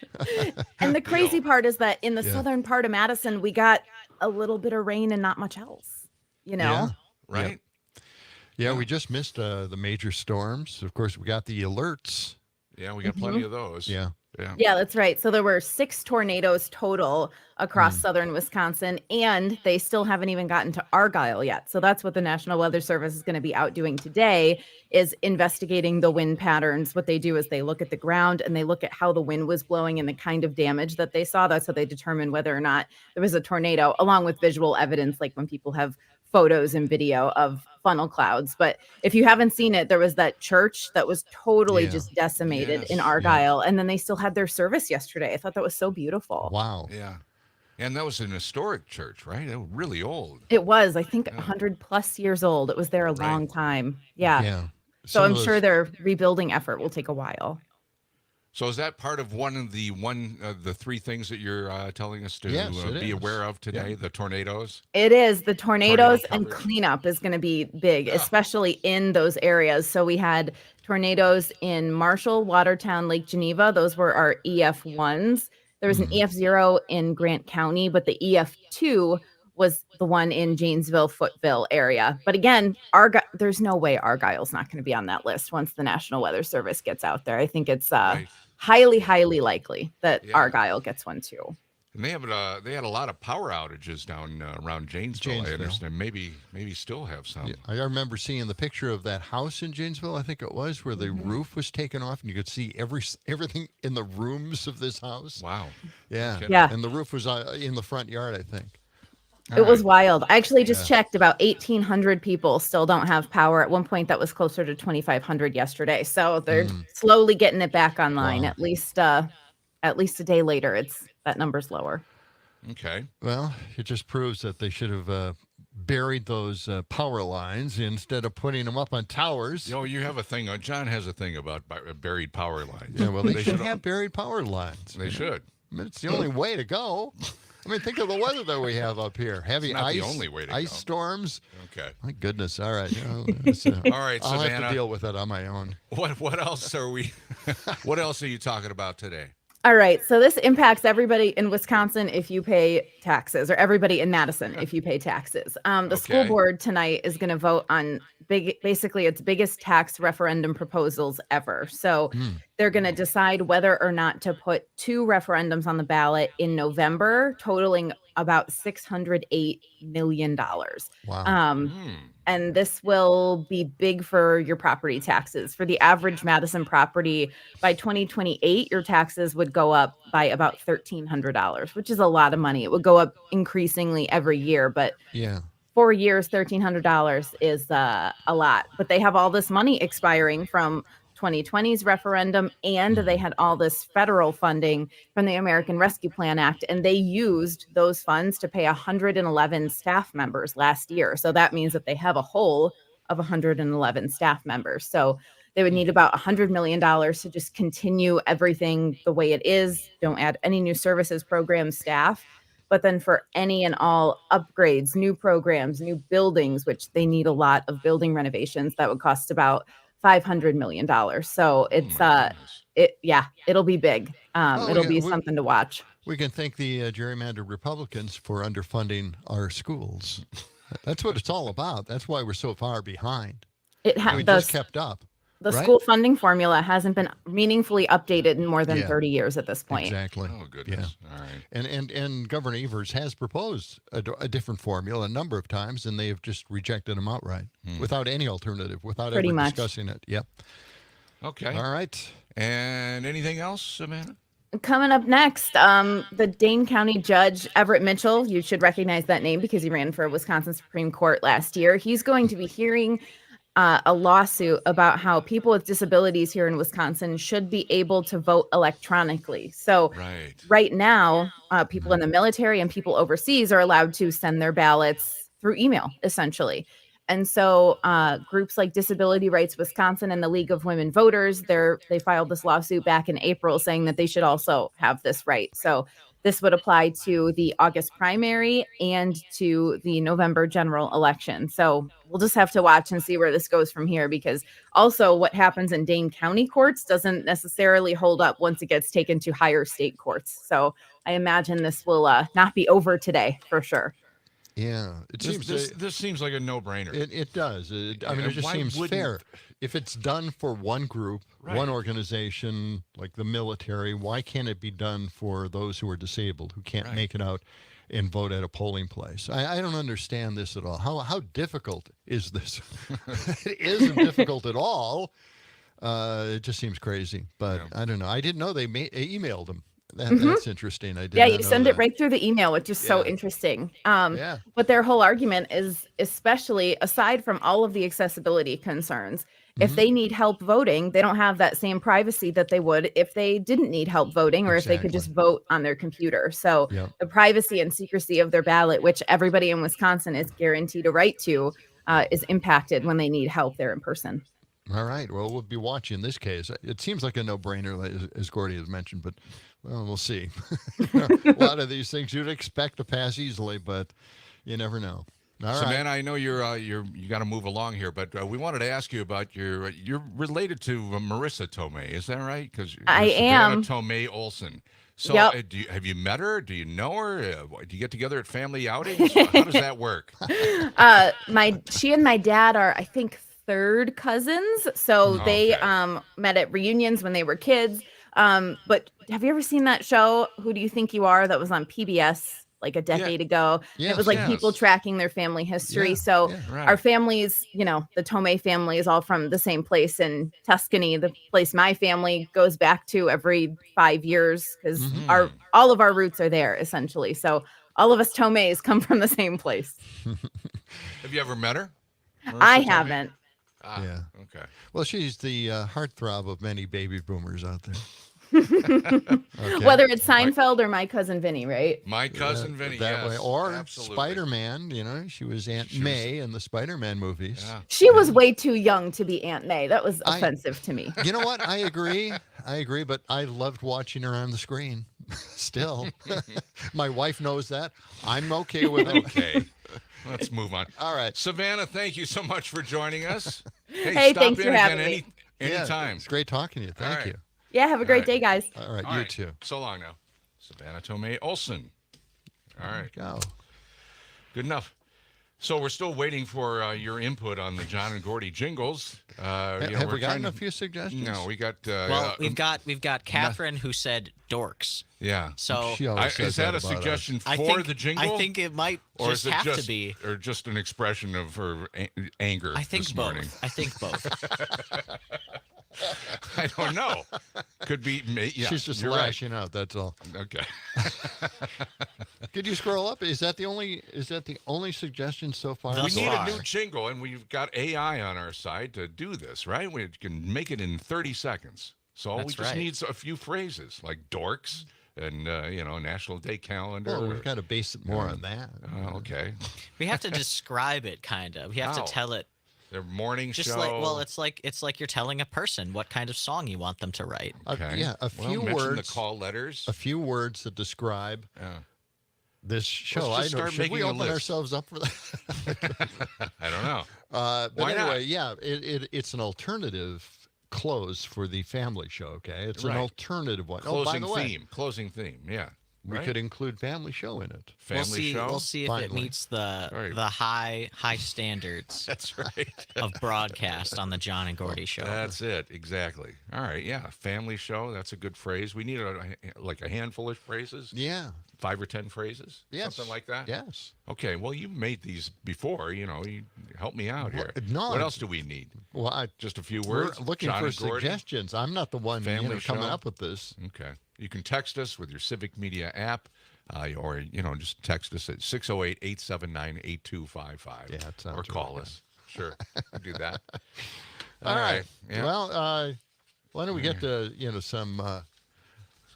And the crazy part is that in the Yeah. southern part of Madison, we got a little bit of rain and not much else. You know? Yeah. Right? Yeah, we just missed the major storms. Of course, we got the alerts. Yeah, we got plenty of those. Yeah. Yeah. Yeah, that's right. So there were 6 tornadoes total across southern Wisconsin, and they still haven't even gotten to Argyle yet. So that's what the National Weather Service is going to be out doing today, is investigating the wind patterns. What they do is they look at the ground and they look at how the wind was blowing and the kind of damage that they saw. That's how they determine whether or not there was a tornado, along with visual evidence, like when people have photos and video of funnel clouds. But if you haven't seen it, there was that church that was totally Yeah. just decimated Yes, in yeah. Argyle. And then they still had their service yesterday. I thought that was so beautiful. Wow. Yeah. And that was an historic church, right? It was really old. It was, I think, 100 plus years old. It was there a Right. long time. Yeah. Yeah. So Some I'm of sure those- their rebuilding effort will take a while. So is that part of one of the 3 things that you're telling us to Yes, it be is. aware of today? Yeah. The tornadoes? It is. The tornadoes Tornado and coverage. cleanup is going to be big, Yeah. especially in those areas. So we had tornadoes in Marshall, Watertown, Lake Geneva. Those were our EF1s. There was an EF0 in Grant County, but the EF2 was the one in Janesville, Footville area. But again, there's no way Argyle's not going to be on that list once the National Weather Service gets out there. I think it's Right. highly, highly likely that Yeah. Argyle gets one too. And they had a lot of power outages down around Janesville. I Janesville. understand. Maybe still have some. Yeah, I remember seeing the picture of that house in Janesville, I think it was, where the roof was taken off and you could see everything in the rooms of this house. Wow. Yeah. Okay. Yeah. And the roof was in the front yard, I think. It was wild. I actually just checked. About 1,800 people still don't have power. At one point, that was closer to 2,500 yesterday. So they're slowly getting it back online. Wow. At least a day later, that number's lower. Okay. Well, it just proves that they should have buried those power lines instead of putting them up on towers. You have a thing. John has a thing about buried power lines. Yeah, well, they should have buried power lines. They should. I mean, it's the only way to go. I mean, think of the weather that we have up here. Heavy not ice, the only way to ice go. storms. Okay. My goodness. All right. All right, I'll have Savannah. to deal with it on my own. What else are we? What else are you talking about today? All right. So this impacts everybody in Wisconsin if you pay taxes, or everybody in Madison if you pay taxes. The school board tonight is going to vote on basically its biggest tax referendum proposals ever. So they're going to decide whether or not to put 2 referendums on the ballot in November, totaling about $608 million. Wow. And this will be big for your property taxes. For the average Madison property, by 2028, your taxes would go up by about $1,300, which is a lot of money. It would go up increasingly every year, but 4 years, $1,300 is a lot. But they have all this money expiring from 2020's referendum, and they had all this federal funding from the American Rescue Plan Act, and they used those funds to pay 111 staff members last year. So that means that they have a hole of 111 staff members. So they would need about $100 million to just continue everything the way it is. Don't add any new services, programs, staff. But then for any and all upgrades, new programs, new buildings, which they need a lot of building renovations, that would cost about $500 million. So it's it'll be big. It'll be something to watch. We can thank the gerrymandered Republicans for underfunding our schools. That's what it's all about. That's why we're so far behind. We just kept up. The school funding formula hasn't been meaningfully updated in more than 30 years at this point. Exactly. Oh, goodness. Yeah. All right. And Governor Evers has proposed a different formula a number of times, and they have just rejected them outright without any alternative, without ever discussing it. Yep. Okay. All right. And anything else, Samantha? Coming up next, the Dane County Judge Everett Mitchell, you should recognize that name because he ran for Wisconsin Supreme Court last year. He's going to be hearing a lawsuit about how people with disabilities here in Wisconsin should be able to vote electronically. So right now, people in the military and people overseas are allowed to send their ballots through email, essentially. And so groups like Disability Rights Wisconsin and the League of Women Voters, they filed this lawsuit back in April saying that they should also have this right. So this would apply to the August primary and to the November general election. So we'll just have to watch and see where this goes from here, because also what happens in Dane County courts doesn't necessarily hold up once it gets taken to higher state courts. So I imagine this will not be over today for sure. Yeah, this seems like a no-brainer. It does. It just seems fair. If it's done for one group, one organization, like the military, why can't it be done for those who are disabled, who can't make it out and vote at a polling place? I don't understand this at all. How difficult is this? It isn't difficult at all. It just seems crazy. But I don't know. I didn't know they emailed them. That's interesting. I did. Yeah, you send it right through the email, which is so interesting. But their whole argument is, especially aside from all of the accessibility concerns, if they need help voting, they don't have that same privacy that they would if they didn't need help voting, or if they could just vote on their computer. So the privacy and secrecy of their ballot, which everybody in Wisconsin is guaranteed a right to, is impacted when they need help there in person. All right. Well, we'll be watching this case. It seems like a no-brainer, as Gordy has mentioned, but well, we'll see. A lot of these things you'd expect to pass easily, but you never know. All right. Samantha, I know you got to move along here, but we wanted to ask you about you're related to Marissa Tomei, is that right? Because I am. Tomei Olson. So have you met her? Do you know her? Do you get together at family outings? How does that work? She and my dad are, I think, third cousins. So they met at reunions when they were kids. But have you ever seen that show, Who Do You Think You Are, that was on PBS like a decade ago? It was like people tracking their family history. Our families, the Tomei family is all from the same place in Tuscany, the place my family goes back to every 5 years, because all of our roots are there essentially. So all of us Tomeis come from the same place. Have you ever met her? I haven't. Ah, Yeah. Okay. Well, she's the heartthrob of many baby boomers out there. Okay. Whether it's Seinfeld or My Cousin Vinny, right? My cousin Vinny, that yes, way, or absolutely. Spider-Man. You know, she was Aunt May in the Spider-Man movies. Yeah. She was way too young to be Aunt May. That was offensive to me. You know what? I agree. But I loved watching her on the screen. Still, my wife knows that. I'm okay with it. Okay. Let's move on. All right. Savannah, thank you so much for joining us. Hey, stop thanks in for having again me. anytime. It's great talking to you. Thank right. you. Yeah, have a great day, guys. All right, All you right. too. So long now. Savannah Tomei Olson. All right. Go. Good enough. So we're still waiting for your input on the John and Gordy jingles. Have we gotten a few suggestions? No, we got. Well, we've got Catherine who said dorks. Yeah. So She always says Is that a about us. suggestion I for think the jingle? I think it might or just is it have just to be. or just an expression of her anger I think this both. morning? I think both. I don't know. Could be. Yeah, She's just you're right. lashing out. That's all. Okay. Could you scroll up? Is that the only suggestion so far? Thus We need far. a new jingle, and we've got AI on our side to do this, right? We can make it in 30 seconds. So we That's just right. need a few phrases like dorks and, National Day Calendar. Well, we've got to base it more on that. Okay. We have to describe it, kind of. We have How? to tell it Their morning just show. like it's like you're telling a person what kind of song you want them to write. Okay. Yeah, a Well, few mention words. the call letters. A few words that describe Yeah. this show. Let's just I know. start Should we making a open list. ourselves up for that? I don't know. But Why not? anyway, yeah, it's an alternative close for the family show. Okay, it's an Right. alternative one. Closing by the way, theme. Closing theme. Yeah. we Right? could include family show in it. Family show. We'll see if it Finally. meets the Right. the high standards That's right. of broadcast on the John and Gordy show. That's it. Exactly. All right. Yeah. Family show. That's a good phrase. We need like a handful of phrases. Yeah. 5 or 10 phrases. Yes. Something like that. Yes. Okay. Well, you made these before. You help me out here. no, What else do we need? Well, Just a few we're words. looking John for and Gordy? suggestions. I'm not the one Family coming show. up with this. Okay. You can text us with your Civic Media app, or just text us at 608-879-8255. Yeah, it sounds or call really us. Sure, we'll do that. All right. Yeah. Well, why don't we get to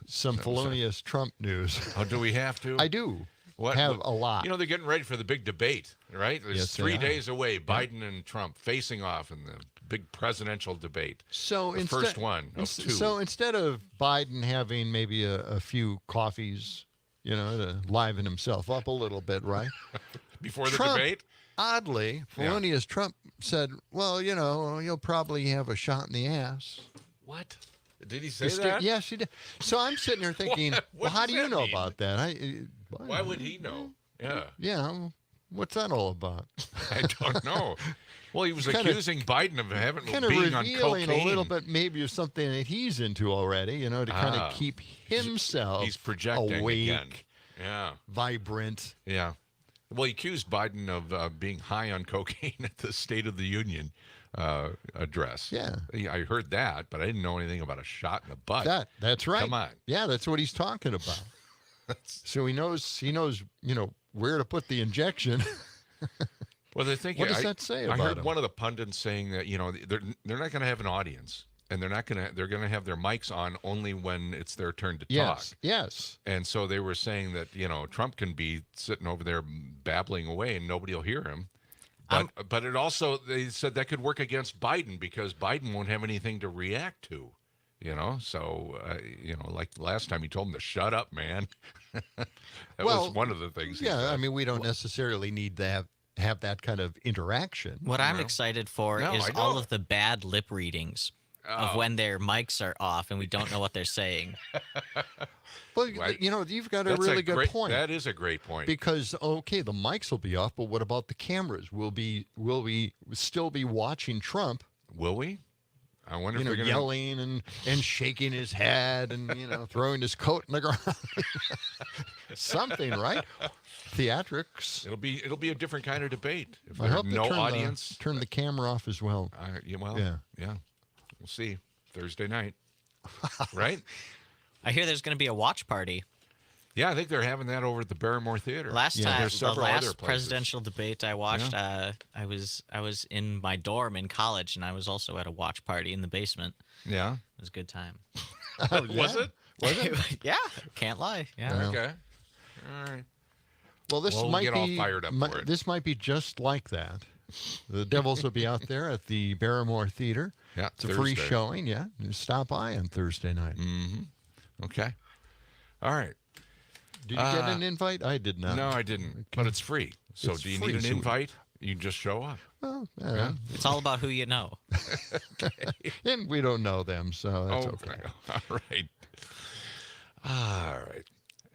some felonious Trump news? Oh, do we have to? I do What? have a lot. They're getting ready for the big debate, right? It's Yes, they 3 are. days away. Biden and Trump facing off in the big presidential debate. So The first one of two. So instead of Biden having maybe a few coffees, to liven himself up a little bit, right? Before the Trump- debate? Oddly, felonious Trump said, "Well, you'll probably have a shot in the ass." What? Did he say that? Yes, he did. So I'm sitting here thinking, What well, how does do you that know mean? about that? Why would he know? Yeah, Yeah, what's that all about? I don't know. Well, he was Kinda- accusing Biden of Kind of being on revealing cocaine. a little bit maybe of something that he's into already, to kind Ah. of keep himself He's projecting awake, again. Yeah, vibrant. yeah. Well, he accused Biden of being high on cocaine at the State of the Union address. Yeah. I heard that, but I didn't know anything about a shot in the butt. That's right. Come on. Yeah, that's what he's talking about. So he knows, where to put the injection. Well, they're thinking. What does that say I about heard him? one of the pundits saying that they're not going to have an audience, and they're going to have their mics on only when it's their turn to talk. Yes. And so they were saying that Trump can be sitting over there babbling away and nobody will hear him. But it also, they said that could work against Biden because Biden won't have anything to react to. So like last time he told him to shut up, man. That was one of the things. he Yeah, said. I mean, we don't necessarily need to have that kind of interaction. What I'm excited for No, is I all know. of the bad lip readings Oh. of when their mics are off and we don't know what they're saying. Well, Right. you've got a That's really good great point. That is a great point. Because the mics will be off, but what about the cameras? Will we still be watching Trump? Will we? I wonder if they're going to Yelling and shaking his head and throwing his coat in the ground. Something, right? Theatrics. It'll be a different kind of debate. If I there's hope they no turn audience, turn the camera off as well. yeah. We'll see Thursday night, right? I hear there's going to be a watch party. Yeah, I think they're having that over at the Barrymore Theater. Last Yeah, time, there's the several other last places. presidential debate I watched, I was in my dorm in college, and I was also at a watch party in the basement. Yeah. It was a good time. Was it? Was it? Yeah, can't lie. Yeah. Yeah. Okay. All right. Well, this Well, we'll might get be all fired up for it. This might be just like that. The Devils will be out there at the Barrymore Theater. Yeah, It's a free Thursday. showing. Yeah, you stop by on Thursday night. Okay. All right. Did you get an invite? I did not. No, I didn't. But it's free. So It's do you free, need an so we- invite? You just show up. Well, It's all about who you know. and we don't know them, so that's okay. All right. All right.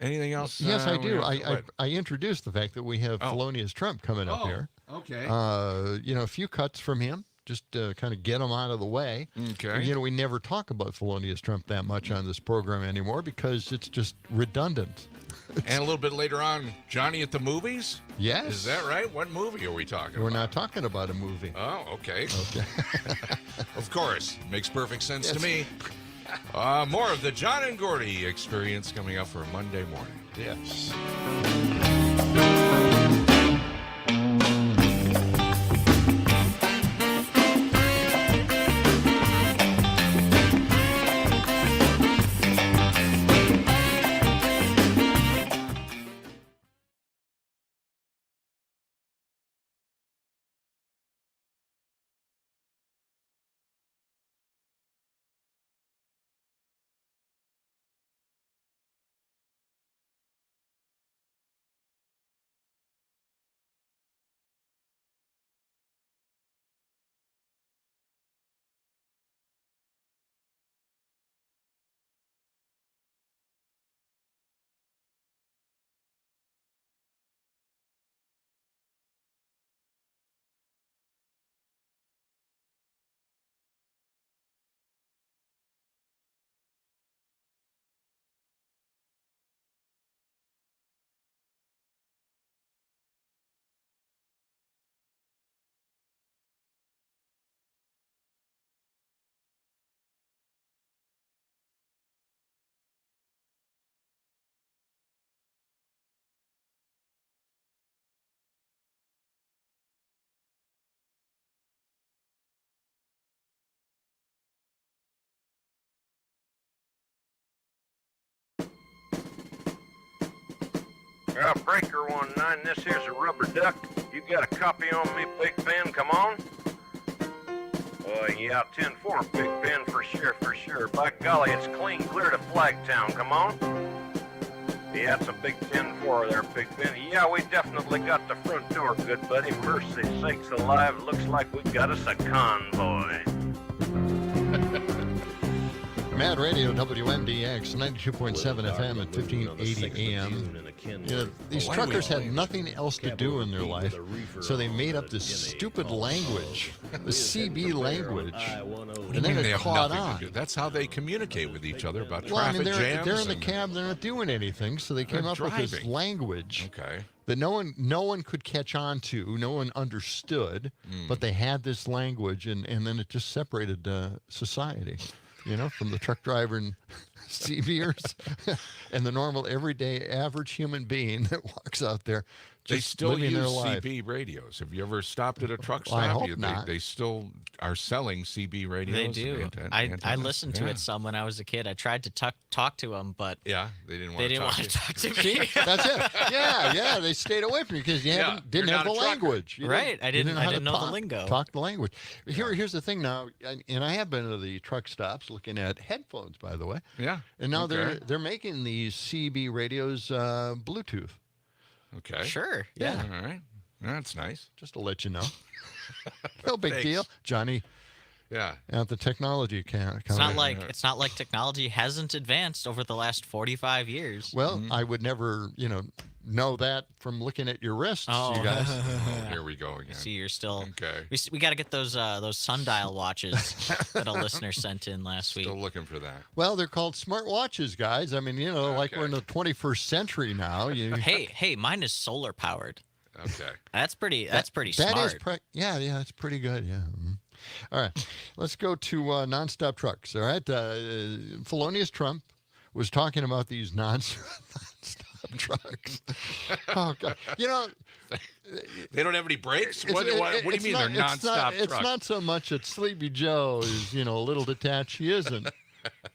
Anything else? Yes, I we do. have to- what? I introduced the fact that we have Oh. Felonious Trump coming up here. Okay. A few cuts from him, just to kind of get him out of the way. Okay. We never talk about Felonious Trump that much on this program anymore because it's just redundant. And a little bit later on, Johnny at the movies? Yes. Is that right? What movie are we talking We're about? not talking about a movie. Oh, okay. Okay. Of course. Makes perfect sense to Yes. me. More of the John and Gordy experience coming up for Monday morning. Yes. Breaker 19, this here's a rubber duck. You got a copy on me, Big Ben? Come on. Yeah, 10-4, Big Ben, for sure. By golly, it's clean clear to Flagtown. Come on. Yeah, it's a big 10-4 there, Big Ben. Yeah, we definitely got the front door, good buddy. Mercy sakes alive, looks like we got us a convoy. Mad Radio, WMDX, 92.7 FM at 1580 AM. These Why do we truckers had play nothing else to do in their life, so they made up this stupid language, the CB language, and then They it have caught nothing on. to do. That's how they communicate with each other about Well, I traffic mean, jams. they're in the and- cab, they're not doing anything, so they came They're up with this driving. language Okay. that no one could catch on to, no one understood, but they had this language, and then it just separated society, from the truck driver and CBers and the normal, everyday, average human being that walks out there They just still living use their life. CB radios. Have you ever stopped at a truck Well, I stop? hope not. They still are selling CB radios. They do. I antennas. listened to Yeah. it some when I was a kid. I tried to talk to them, but Yeah, they didn't want they to didn't talk want to to talk to me. That's it. Yeah, they stayed away from you because you Yeah, didn't you're have not the a trucker. language. You Right, I didn't how to know the talk- lingo. Talk the language. Here's the thing now, and I have been to the truck stops looking at headphones, by the way. Yeah. And now Okay. they're making these CB radios Bluetooth. Okay. Sure. Yeah. All right. That's nice. Just to let you know. No big Thanks. deal, Johnny. Yeah. At the technology account. It's not like technology hasn't advanced over the last 45 years. Well, I would never, know that from looking at your wrists, Oh. you guys. Oh, here we go again. See, you're still. Okay. We got to get those sundial watches that a listener sent in last week. Still looking for that. Well, they're called smart watches, guys. I mean, like we're in the 21st century now. Hey, mine is solar powered. Okay. That's pretty That smart. is yeah, it's pretty good. Yeah. All right, let's go to nonstop trucks. All right, Felonious Trump was talking about these nonstop trucks. Oh God! You know, They don't have any brakes? What do you mean they're nonstop trucks? It's not so much that Sleepy Joe is, a little detached. He isn't.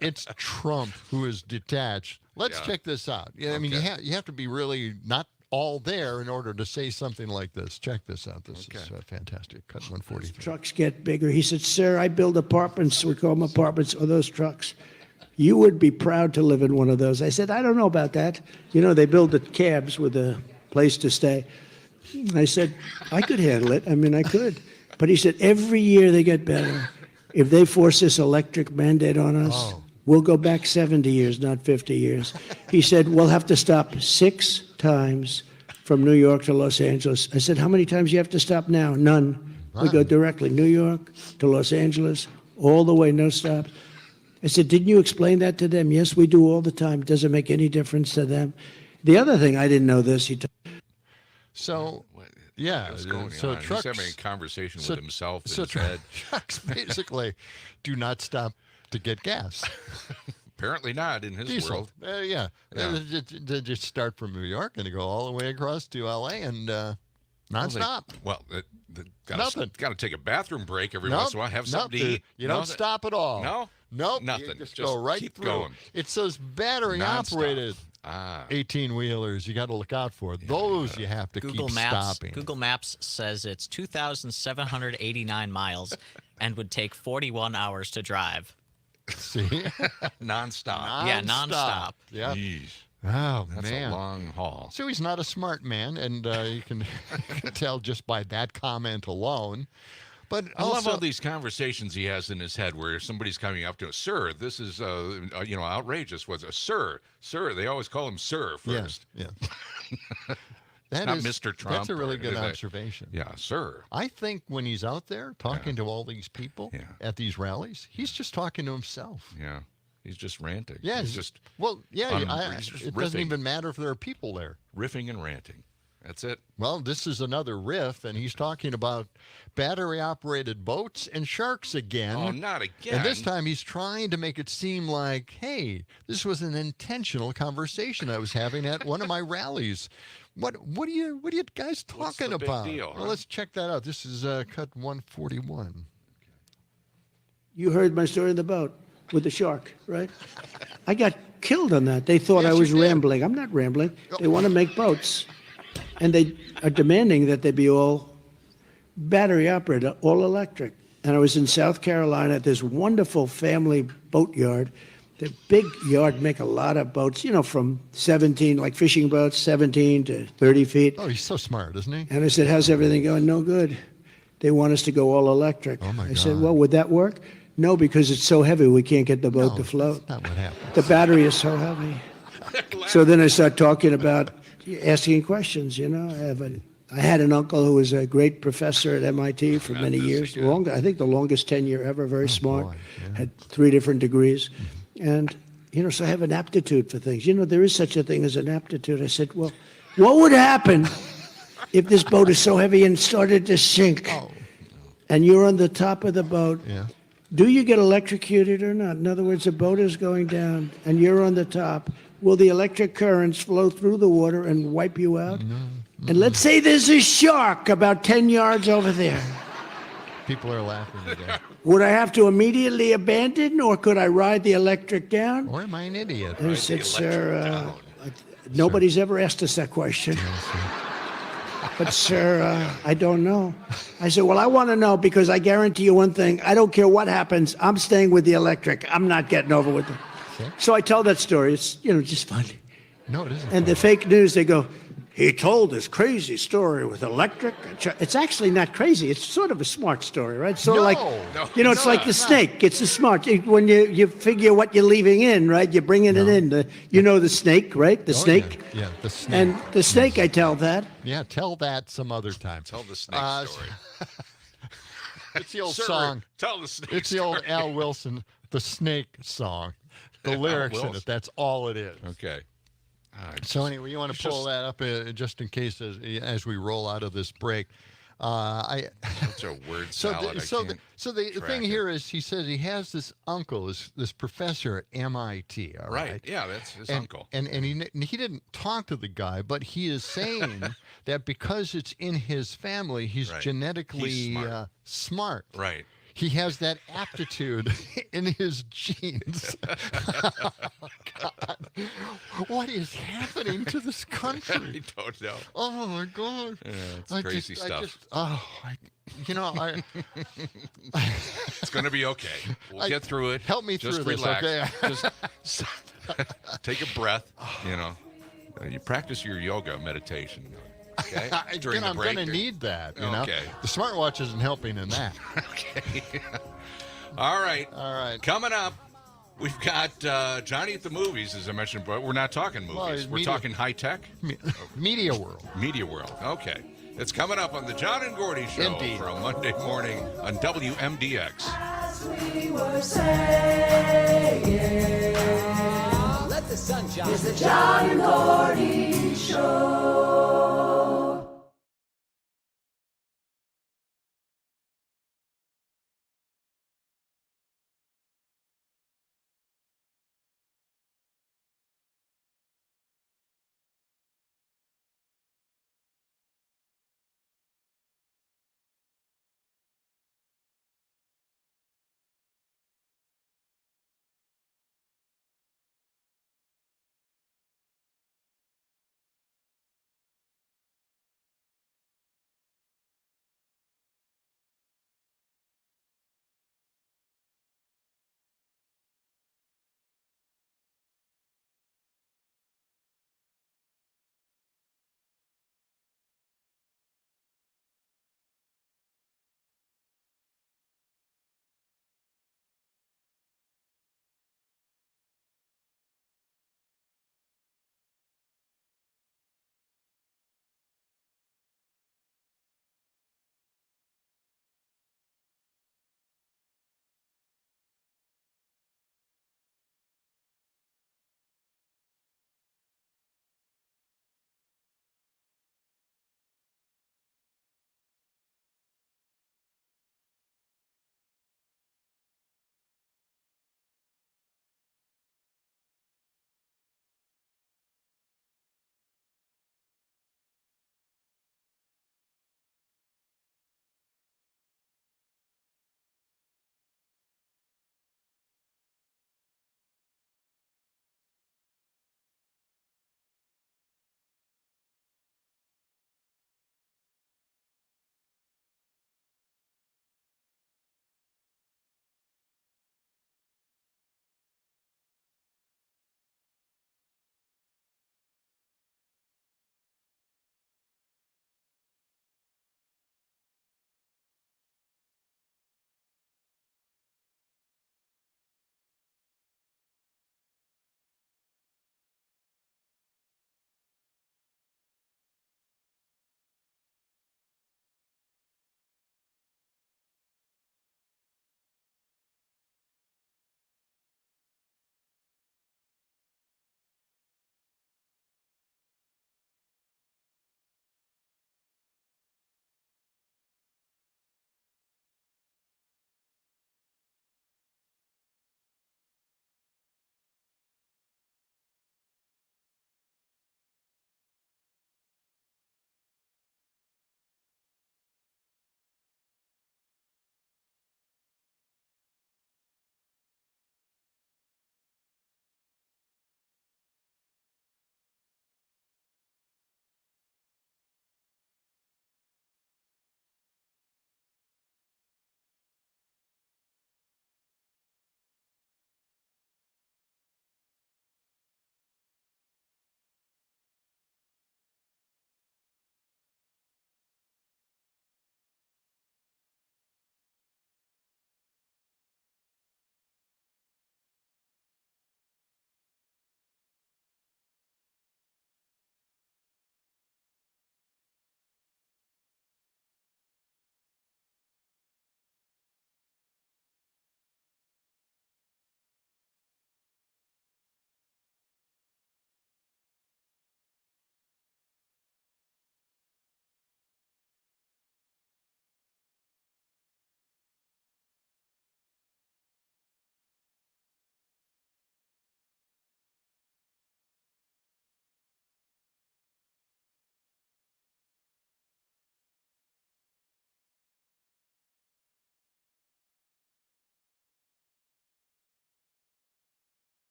It's Trump who is detached. Let's check this out. Yeah, I mean, you have to be really not all there in order to say something like this. Check this out. This is fantastic. Cut 143. Trucks get bigger. He said, "Sir, I build apartments. We call them apartments, or those trucks. You would be proud to live in one of those." I said, "I don't know about that. They build the cabs with a place to stay." I said, "I could handle it. I mean, I could." But he said, "Every year they get better. If they force this electric mandate on us, we'll go back 70 years, not 50 years." He said, "We'll have to stop 6 times from New York to Los Angeles." I said, "How many times do you have to stop now?" "None. We go directly New York to Los Angeles, all the way, no stops." I said, "Didn't you explain that to them?" "Yes, we do all the time. It doesn't make any difference to them." The other thing, I didn't know this. So, What's going so on? trucks, He's having a conversation with himself in so his head. trucks basically do not stop to get gas. Apparently not in his Diesel. world. Yeah. They just start from New York and they go all the way across to L.A. and nonstop. Nothing. Got to take a bathroom break every once in a while. Have something to eat. You don't stop at all. No? Nope. Nothing. You just Just go right keep through. going. It's those battery-operated 18-wheelers you got to look out for. Those you have to keep stopping. Google Maps says it's 2,789 miles and would take 41 hours to drive. See? Nonstop. Yeah, nonstop. Yeah. Jeez. Oh, That's man. a long haul. So he's not a smart man, and you can tell just by that comment alone. But I love also, all these conversations he has in his head where somebody's coming up to him, "Sir, this is outrageous." What's a sir? They always call him sir first. Yeah. Not Mr. Trump. That's a really or good anything. observation. Yeah, sir. I think when he's out there talking to all these people at these rallies, he's just talking to himself. Yeah. He's just ranting. Yeah, He's just it just doesn't riffing. even matter if there are people there. riffing and ranting. That's it. Well, this is another riff, and he's talking about battery-operated boats and sharks again. Oh, not again. And this time he's trying to make it seem like, hey, this was an intentional conversation I was having at one of my rallies. What are you guys talking the big about? deal, Well, huh? let's check that out. This is cut 141. You heard my story in the boat with the shark, right? I got killed on that. They thought Yes, I was you did. rambling. I'm not rambling. They want to make boats. And they are demanding that they be all battery operated, all electric. And I was in South Carolina at this wonderful family boat yard. The big yard make a lot of boats, from 17, like fishing boats, 17 to 30 feet. Oh, he's so smart, isn't he? And I said, "How's everything going?" "No good. They want us to go all electric." Oh, my I said, God. "Well, would that work?" "No, because it's so heavy, we can't get the boat to float. That's not what happened. The battery is so heavy." So then I start talking about asking questions, I had an uncle who was a great professor at MIT for many years. I think the longest tenure ever, very smart. boy, yeah. Had 3 different degrees. And, so I have an aptitude for things. There is such a thing as an aptitude. I said, "Well, what would happen if this boat is so heavy and started to sink? And you're on the top of the boat. Yeah. Do you get electrocuted or not? In other words, the boat is going down and you're on the top. Will the electric currents flow through the water and wipe you out? And let's say there's a shark about 10 yards over there. People are laughing today. Would I have to immediately abandon, or could I ride the electric down?" Or am I an idiot? And I said, "Sir, nobody's ever asked us that question. But, sir, I don't know." I said, "Well, I want to know, because I guarantee you one thing. I don't care what happens. I'm staying with the electric. I'm not getting over with it." So I tell that story. It's, just funny. No, it isn't. And the fake news, they go, "He told this crazy story with electric." It's actually not crazy. It's sort of a smart story, right? Sort of like, it's like the snake. It's the smart. When you figure what you're leaving in, right? You're bringing it in. The snake, right? The snake. Yeah, the snake. And the snake, I tell that. Yeah, tell that some other time. Tell the snake story. It's the old Sir, song. Tell the snake It's the old Al Wilson, the snake song. The lyrics in Wilson. it. That's all it is. Okay. So anyway, you want to pull that up just in case as we roll out of this break. I Such a word salad. So the track thing it. here is, he says he has this uncle, this professor at MIT. All right. Yeah, that's his And, uncle. and he didn't talk to the guy, but he is saying that because it's in his family, he's Right. genetically He's smart. smart. Right. He has that aptitude in his genes. Oh, God. What is happening to this country? I don't know. Oh my God! Yeah, it's crazy stuff. It's going to be okay. We'll get through it. Help me Just through this, relax. okay? Just take a breath. You know, you practice your yoga meditation. Okay. During the I'm break. going to need that. You know, Okay. the smartwatch isn't helping in that. Okay. All right. All right. Coming up, we've got Johnny at the movies, as I mentioned, but we're not talking movies. Well, We're media- talking high tech. Media world. Media world. Okay. It's coming up on the John and Gordy Show Indeed. for a Monday morning on WMDX. Let the sunshine. It's the John and Gordy Show.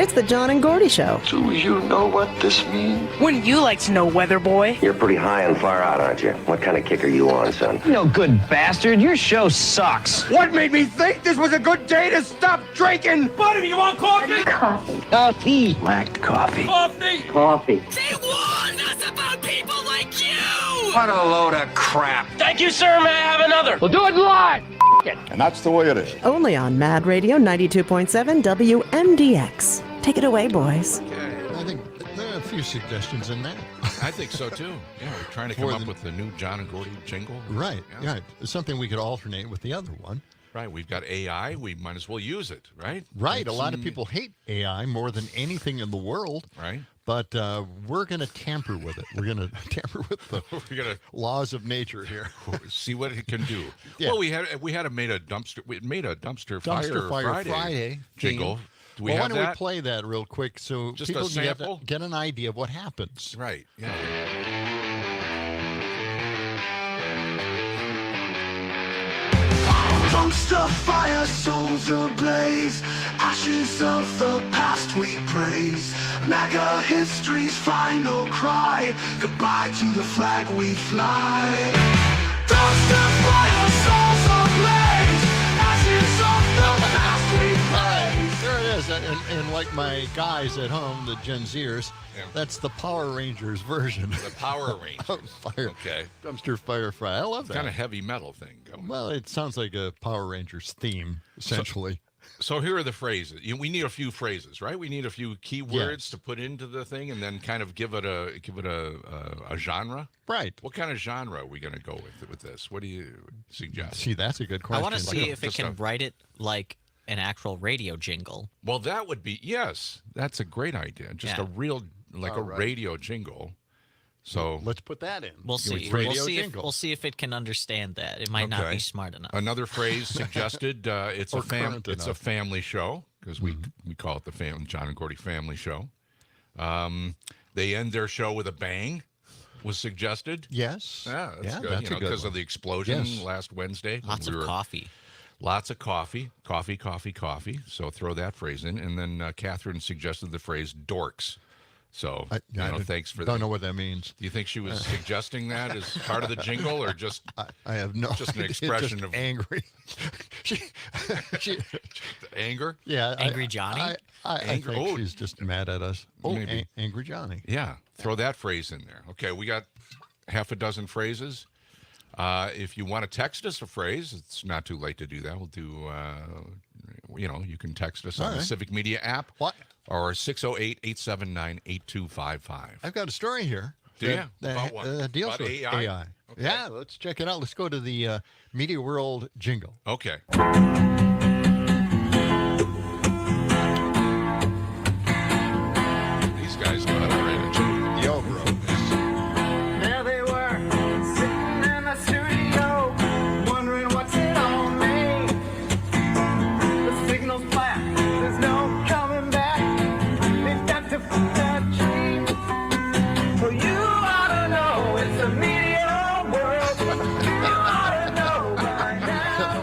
It's the John and Gordy Show. Do you know what this means? Wouldn't you like to know, weather boy? You're pretty high and far out, aren't you? What kind of kick are you on, son? No good bastard. Your show sucks. What made me think this was a good day to stop drinking? Buddy, you want coffee? Coffee. Black coffee. Coffee. Coffee. They warned us about people like you! What a load of crap. Thank you, sir. May I have another? We'll do it live. And that's the way it is. Only on Mad Radio 92.7 WMDX. Take it away, boys. I think there are a few suggestions in there. I think so too. Yeah, we're trying to come up with the new John and Gordy jingle. Right. Yeah. It's something we could alternate with the other one. Right. We've got AI. We might as well use it. Right. Right. A lot of people hate AI more than anything in the world. Right. But we're going to tamper with it. We're going to tamper with the laws of nature here. See what it can do. Yeah. Well, we made a dumpster fire Friday jingle. Do we why have don't that? we play that real quick so Just people a can sample? get an idea of what happens? Right. Yeah. Dumpster fire, souls ablaze. Ashes of the past we praise. MAGA history's final cry. Goodbye to the flag we fly. Dumpster fire, souls ablaze. Ashes of the past we praise. There it is. And like my guys at home, the Gen Zers, that's the Power Rangers version. The Power Rangers. Fire. Okay. Dumpster fire fry. I love that. Kind of heavy metal thing going. Well, it sounds like a Power Rangers theme, essentially. So here are the phrases. We need a few phrases, right? We need a few keywords to put into the thing, and then kind of give it a genre. Right. What kind of genre are we going to go with this? What do you suggest? See, that's a good question. I want to see if it can write it like an actual radio jingle. Well, that would be that's a great idea. Just a real radio jingle. So let's put that in. We'll see. We'll see if it can understand that. It might not be smart enough. Another phrase suggested. It's a family show because we call it the John and Gordy Family Show. They end their show with a bang. Was suggested. Yes. Yeah, that's good. That's a good because one. of the explosion last Wednesday. Lots of coffee. Lots of coffee. Coffee. So throw that phrase in. And then Catherine suggested the phrase dorks. So, thanks for that. Don't know what that means. Do you think she was suggesting that as part of the jingle or just I have no just an expression of angry. Anger? Yeah. Angry Johnny? I think she's just mad at us. Oh, maybe. Angry Johnny. Yeah. Throw that phrase in there. Okay, we got half a dozen phrases. If you want to text us a phrase, it's not too late to do that. We'll do, you can text us on the Civic Media app. What? Or 608-879-8255. I've got a story here. Do you? That deals with AI. Okay. Yeah, let's check it out. Let's go to the Media World jingle. Okay. These guys know how to write a jingle. Yo, bro. There they were, sitting in the studio, wondering what's it all mean. The signal's flat, there's no coming back. They've got to put that dream. So you ought to know it's a media world. You ought to know by now.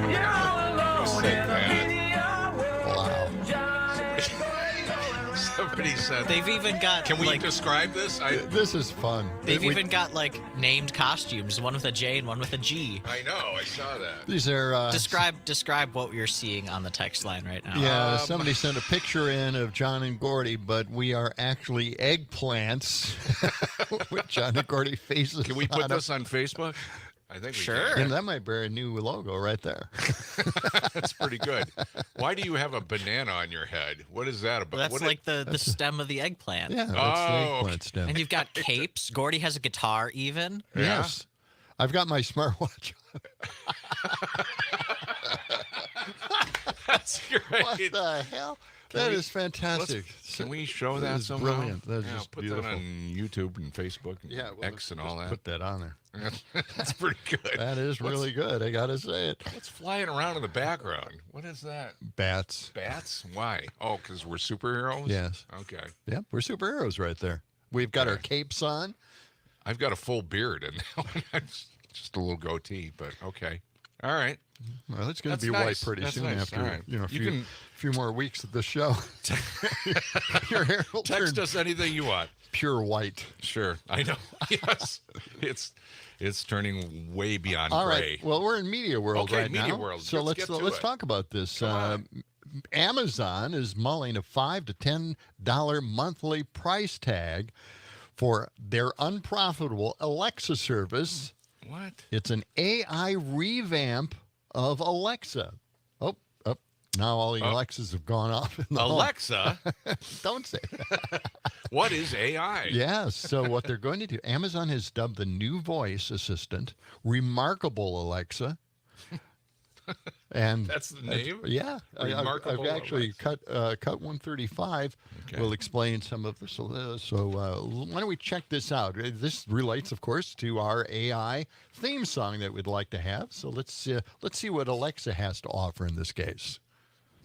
You're all alone in a media world. Somebody said They've even got. Can we describe this? This is fun. They've even got named costumes, one with a J and one with a G. I know, I saw that. These are describe what you're seeing on the text line right now. Yeah, somebody sent a picture in of John and Gordy, but we are actually eggplants with John and Gordy faces. Can we put this on Facebook? I think we can. And that might bear a new logo right there. That's pretty good. Why do you have a banana on your head? What is that about? That's the stem of the eggplant. Yeah, that's the eggplant stem. And you've got capes. Gordy has a guitar even. Yes. I've got my smartwatch on. That's great. What the hell? That is fantastic. Can we show that somehow? Brilliant. That's just put beautiful. that on YouTube and Facebook and X and all that. Put that on there. That's pretty good. That is really good. I got to say it. What's flying around in the background? What is that? Bats. Bats? Why? Oh, because we're superheroes? Yes. Okay. Yep, we're superheroes right there. We've got our capes on. I've got a full beard and just a little goatee, but okay. All right. Well, it's going to That's be nice. white pretty That's soon nice. after All right. a You few more weeks of the show. Your hair will Text turn us anything you want. pure white. Sure. I know. Yes. It's turning way beyond All gray. right. Well, we're in media world Okay, right media now. world. So Let's get to let's it. talk about this. Amazon is mulling a $5 to $10 monthly price tag for their unprofitable Alexa service. What? It's an AI revamp of Alexa. Oh, now all the Alexas have gone off. In the Alexa? home. Don't say that. What is AI? Yes. So what they're going to do, Amazon has dubbed the new voice assistant Remarkable Alexa. And That's the name? Yeah. Remarkable I've actually Alexa. cut 135. Okay. Will explain some of this. So why don't we check this out? This relates, of course, to our AI theme song that we'd like to have. So let's see what Alexa has to offer in this case.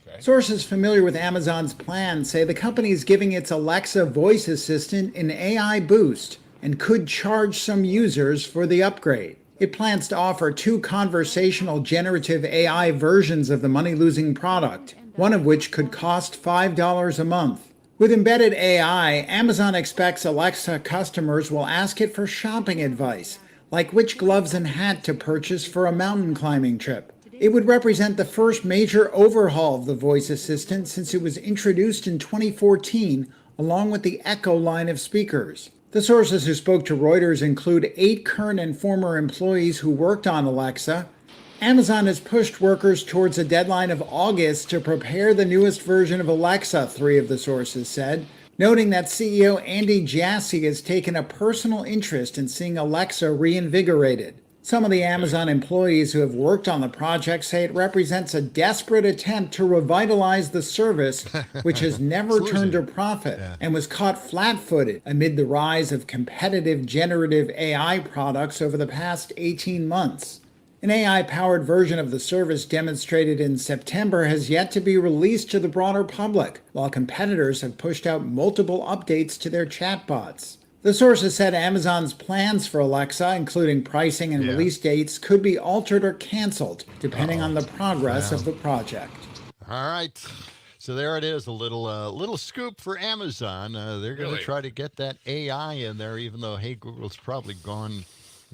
Okay. Sources familiar with Amazon's plan say the company is giving its Alexa voice assistant an AI boost and could charge some users for the upgrade. It plans to offer 2 conversational generative AI versions of the money-losing product, one of which could cost $5 a month. With embedded AI, Amazon expects Alexa customers will ask it for shopping advice, like which gloves and hat to purchase for a mountain climbing trip. It would represent the first major overhaul of the voice assistant since it was introduced in 2014, along with the Echo line of speakers. The sources who spoke to Reuters include 8 current and former employees who worked on Alexa. Amazon has pushed workers towards a deadline of August to prepare the newest version of Alexa, 3 of the sources said, noting that CEO Andy Jassy has taken a personal interest in seeing Alexa reinvigorated. Some of the Amazon employees who have worked on the project say it represents a desperate attempt to revitalize the service, which has never turned a profit and was caught flat-footed amid the rise of competitive generative AI products over the past 18 months. An AI-powered version of the service demonstrated in September has yet to be released to the broader public, while competitors have pushed out multiple updates to their chatbots. The sources said Amazon's plans for Alexa, including pricing and release dates, could be altered or canceled, depending on the progress of the project. All right. So there it is, a little scoop for Amazon. They're going to try to get that AI in there, even though, hey, Google's probably gone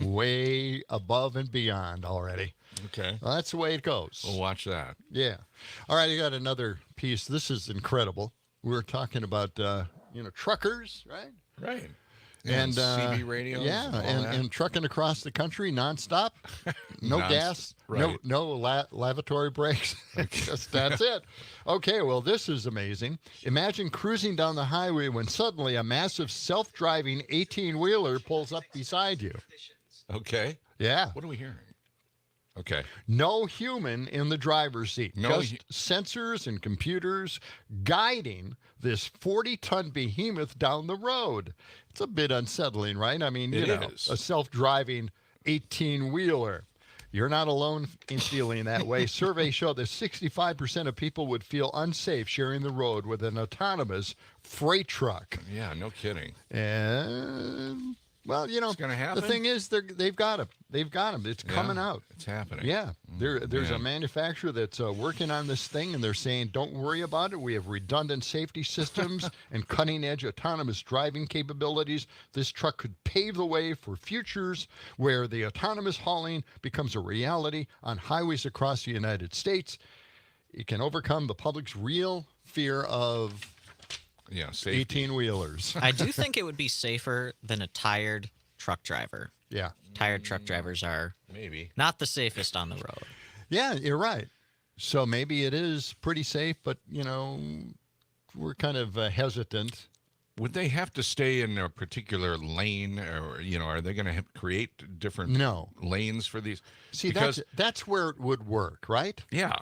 way above and beyond already. Okay. Well, that's the way it goes. We'll watch that. Yeah. All right, I got another piece. This is incredible. We were talking about, truckers, right? Right. And CB radios. and trucking across the country nonstop. No gas, right. no lavatory breaks. That's it. Okay, well, this is amazing. Imagine cruising down the highway when suddenly a massive self-driving 18-wheeler pulls up beside you. Okay. Yeah. What are we hearing? Okay. No human in the driver's seat. No just sensors and computers guiding this 40-ton behemoth down the road. It's a bit unsettling, right? I mean, It is. a self-driving 18-wheeler. You're not alone in feeling that way. Surveys show that 65% of people would feel unsafe sharing the road with an autonomous freight truck. Yeah, no kidding. And, well, It's gonna happen? the thing is, they've got them. They've got them. It's coming out. It's happening. Yeah, there's a man. manufacturer that's working on this thing, and they're saying, don't worry about it. We have redundant safety systems and cutting-edge autonomous driving capabilities. This truck could pave the way for futures where the autonomous hauling becomes a reality on highways across the United States. It can overcome the public's real fear of safety. 18-wheelers. I do think it would be safer than a tired truck driver. Yeah. Tired truck drivers are maybe not the safest on the road. Yeah, you're right. So maybe it is pretty safe, but, we're kind of hesitant. Would they have to stay in a particular lane, or are they going to create different lanes for these? See, because that's where it would work, right? Yeah.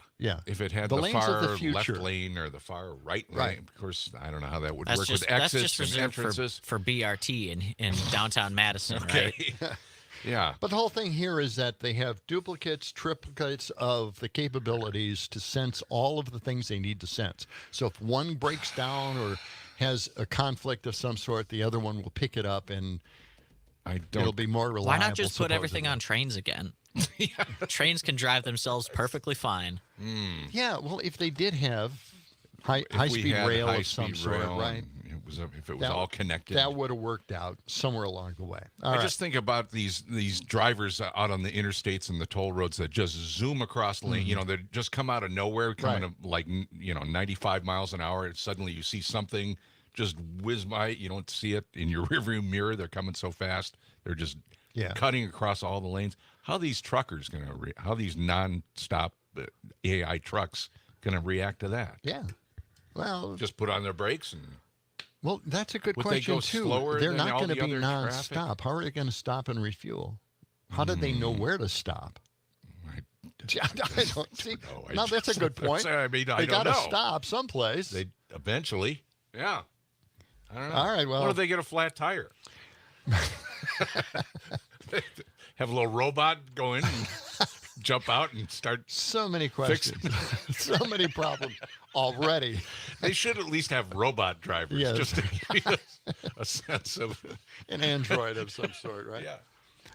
If it had the the lanes far of the future. left lane or the far right lane, Right. of course, I don't know how that would That's work just, with that's exits just and reserved entrances. for BRT in downtown Madison, right? Yeah. But the whole thing here is that they have duplicates, triplicates of the capabilities to sense all of the things they need to sense. So if one breaks down or has a conflict of some sort, the other one will pick it up, and it'll be more reliable. Why not just put everything supposedly. on trains again? Trains can drive themselves perfectly fine. Yeah, well, if they did have If we high-speed had rail of high-speed some sort, rail right? and if it was all connected. That would have worked out somewhere along the way. All I right. just think about these drivers out on the interstates and the toll roads that just zoom across the lane. You know, they just come out of nowhere, coming to like 95 miles an hour. And suddenly you see something just whiz by. You don't see it in your rearview mirror. They're coming so fast. They're just cutting across all the lanes. How these truckers how these non-stop AI trucks gonna react to that? Yeah. Well, just put on their brakes and. Well, that's a good Would question, they go too. slower They're than not all going to the be other non-stop. traffic? How are they going to stop and refuel? How do they know where to stop? I don't see. No, that's a good point. I mean, they I don't got to know. stove someplace. They eventually, yeah. I don't know. All right, well. What if they get a flat tire? Have a little robot go in and jump out and start. So many questions. So many problems already. They should at least have robot drivers, just to give you a sense of an android of some sort, right? Yeah.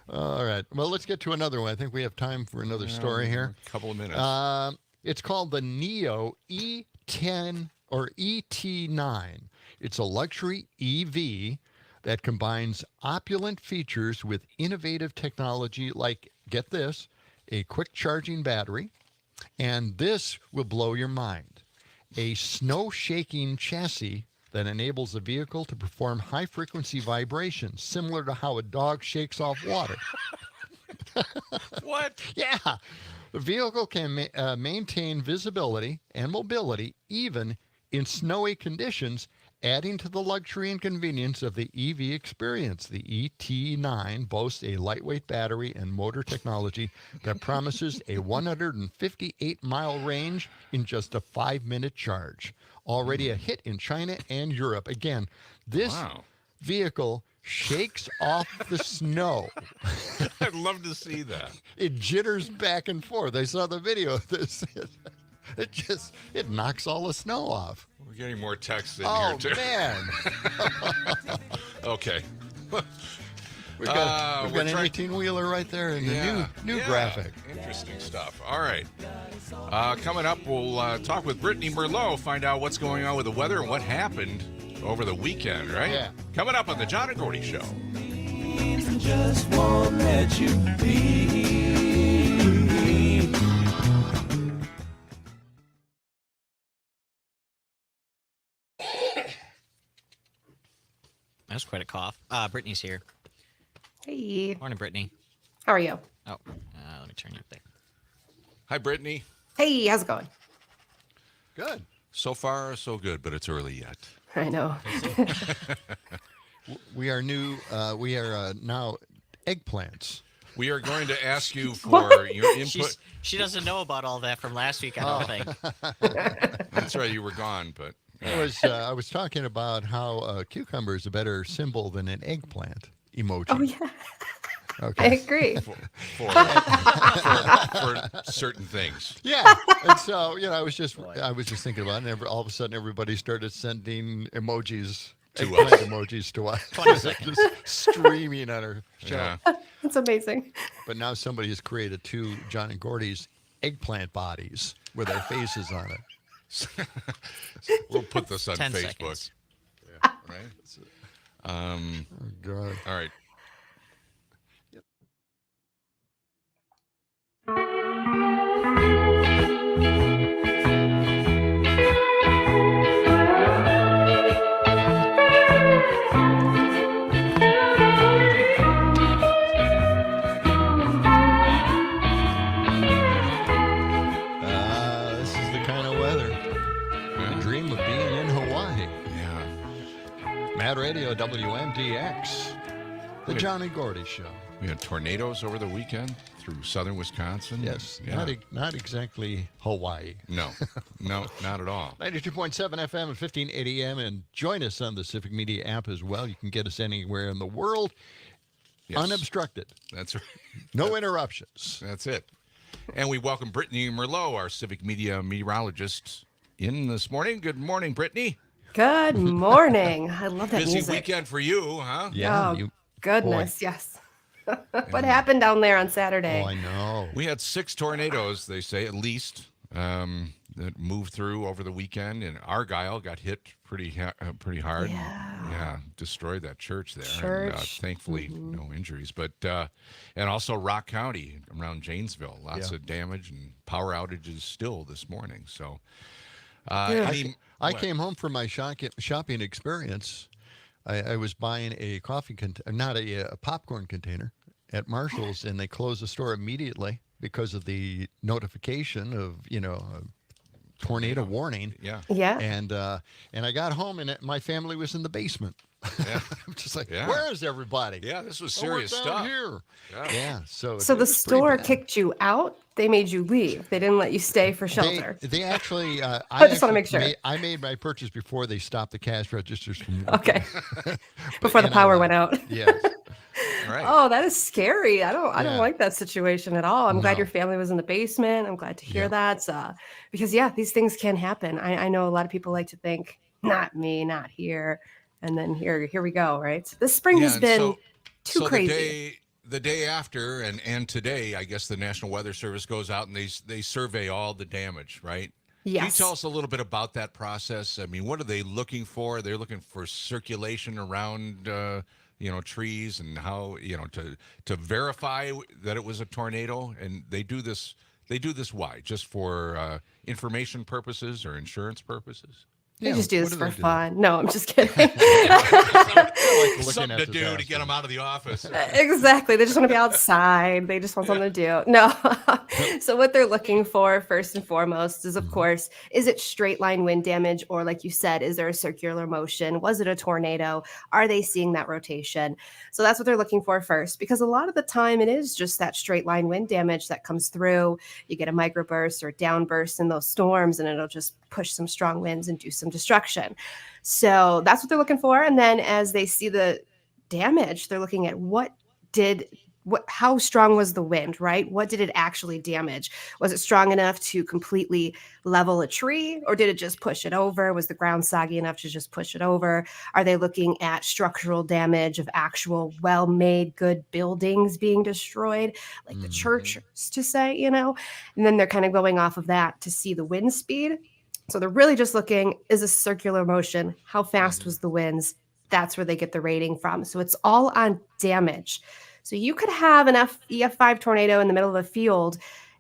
All right. Well, let's get to another one. I think we have time for another story here. A couple of minutes. It's called the Neo E10 or ET9. It's a luxury EV that combines opulent features with innovative technology like, get this, a quick charging battery, and this will blow your mind, a snow-shaking chassis that enables the vehicle to perform high-frequency vibrations, similar to how a dog shakes off water. What? Yeah. The vehicle can maintain visibility and mobility even in snowy conditions, adding to the luxury and convenience of the EV experience. The ET9 boasts a lightweight battery and motor technology that promises a 158-mile range in just a 5-minute charge. Already a hit in China and Europe. Again, this vehicle shakes off the snow. I'd love to see that. It jitters back and forth. I saw the video of this. It knocks all the snow off. We're getting more texts in Oh, here, too. man. Okay. We've got an 18-wheeler right there in the new graphic. Interesting stuff. All right. Coming up, we'll talk with Brittany Merlot, find out what's going on with the weather and what happened over the weekend, right? Yeah. Coming up on the John and Gordy Show. Just won't let you be. That's quite a cough. Brittany's here. Hey. Morning, Brittany. How are you? Oh, let me turn you up there. Hi, Brittany. Hey, how's it going? Good. So far, so good, but it's early yet. I know. We are new. We are now eggplants. We are going to ask you for your input. She doesn't know about all that from last week, I don't think. That's right, you were gone, but... I was talking about how cucumber is a better symbol than an eggplant emoji. Oh, yeah. Okay. I agree. For certain things. Yeah, and so I was just thinking about it, and all of a sudden everybody started sending emojis, eggplant emojis to us. 20 seconds. Just streaming on our show. Yeah. That's amazing. But now somebody has created 2 John and Gordy's eggplant bodies with their faces on it. We'll put this on 10 Facebook. seconds. Yeah, right? Oh, God. All right. This is the kind of weather. The dream of being in Hawaii. Yeah. Mad Radio WMDX. The John and Gordy Show. We had tornadoes over the weekend through southern Wisconsin. Yes, Yeah. not exactly Hawaii. No, not at all. 92.7 FM and 1580 AM, and join us on the Civic Media app as well. You can get us anywhere in the world, unobstructed. That's right. No interruptions. That's it. And we welcome Brittany Merlot, our Civic Media meteorologist, in this morning. Good morning, Brittany. Good morning. I love that Busy music. weekend for you, huh? Yeah. Oh, goodness, yes. What happened down there on Saturday? Oh, I know. We had 6 tornadoes, they say, at least, that moved through over the weekend. And Argyle got hit pretty hard. Yeah, destroyed that church there. And, thankfully, no injuries. But and also Rock County around Janesville, lots of damage and power outages still this morning. So, I came home from my shopping experience. I was buying a a popcorn container at Marshall's, and they closed the store immediately because of the notification of, tornado warning. Yeah. And I got home, and my family was in the basement. Yeah. I'm just like, where is everybody? Yeah, this was serious we're stuff. down here. Yeah. So the store kicked you out? They made you leave. They didn't let you stay for shelter. They actually. I just want to make sure. I made my purchase before they stopped the cash registers from working. Okay. Before the power went out. Yes. Right. Oh, that is scary. I don't like that situation at all. I'm glad your family was in the basement. I'm glad to hear that. Because these things can happen. I know a lot of people like to think, not me, not here. And then here we go, right? This spring has been too crazy. The day after and today, I guess the National Weather Service goes out and they survey all the damage, right? Yes. Can you tell us a little bit about that process? I mean, what are they looking for? They're looking for circulation around trees and how, to verify that it was a tornado. And they do this why? Just for information purposes or insurance purposes? They just do this for fun. No, I'm just kidding. Something to do to get them out of the office. Exactly. They just want to be outside. They just want something to do. No. So what they're looking for, first and foremost, is, of course, is it straight line wind damage? Or like you said, is there a circular motion? Was it a tornado? Are they seeing that rotation? So that's what they're looking for first, because a lot of the time it is just that straight line wind damage that comes through. You get a microburst or downburst in those storms, and it'll just push some strong winds and do some destruction. So that's what they're looking for. And then as they see the damage, they're looking at how strong was the wind, right? What did it actually damage? Was it strong enough to completely level a tree, or did it just push it over? Was the ground soggy enough to just push it over? Are they looking at structural damage of actual well-made, good buildings being destroyed, like the church, to say, And then they're kind of going off of that to see the wind speed. So they're really just looking, is a circular motion? How fast was the winds? That's where they get the rating from. So it's all on damage. So you could have an EF5 tornado in the middle of a field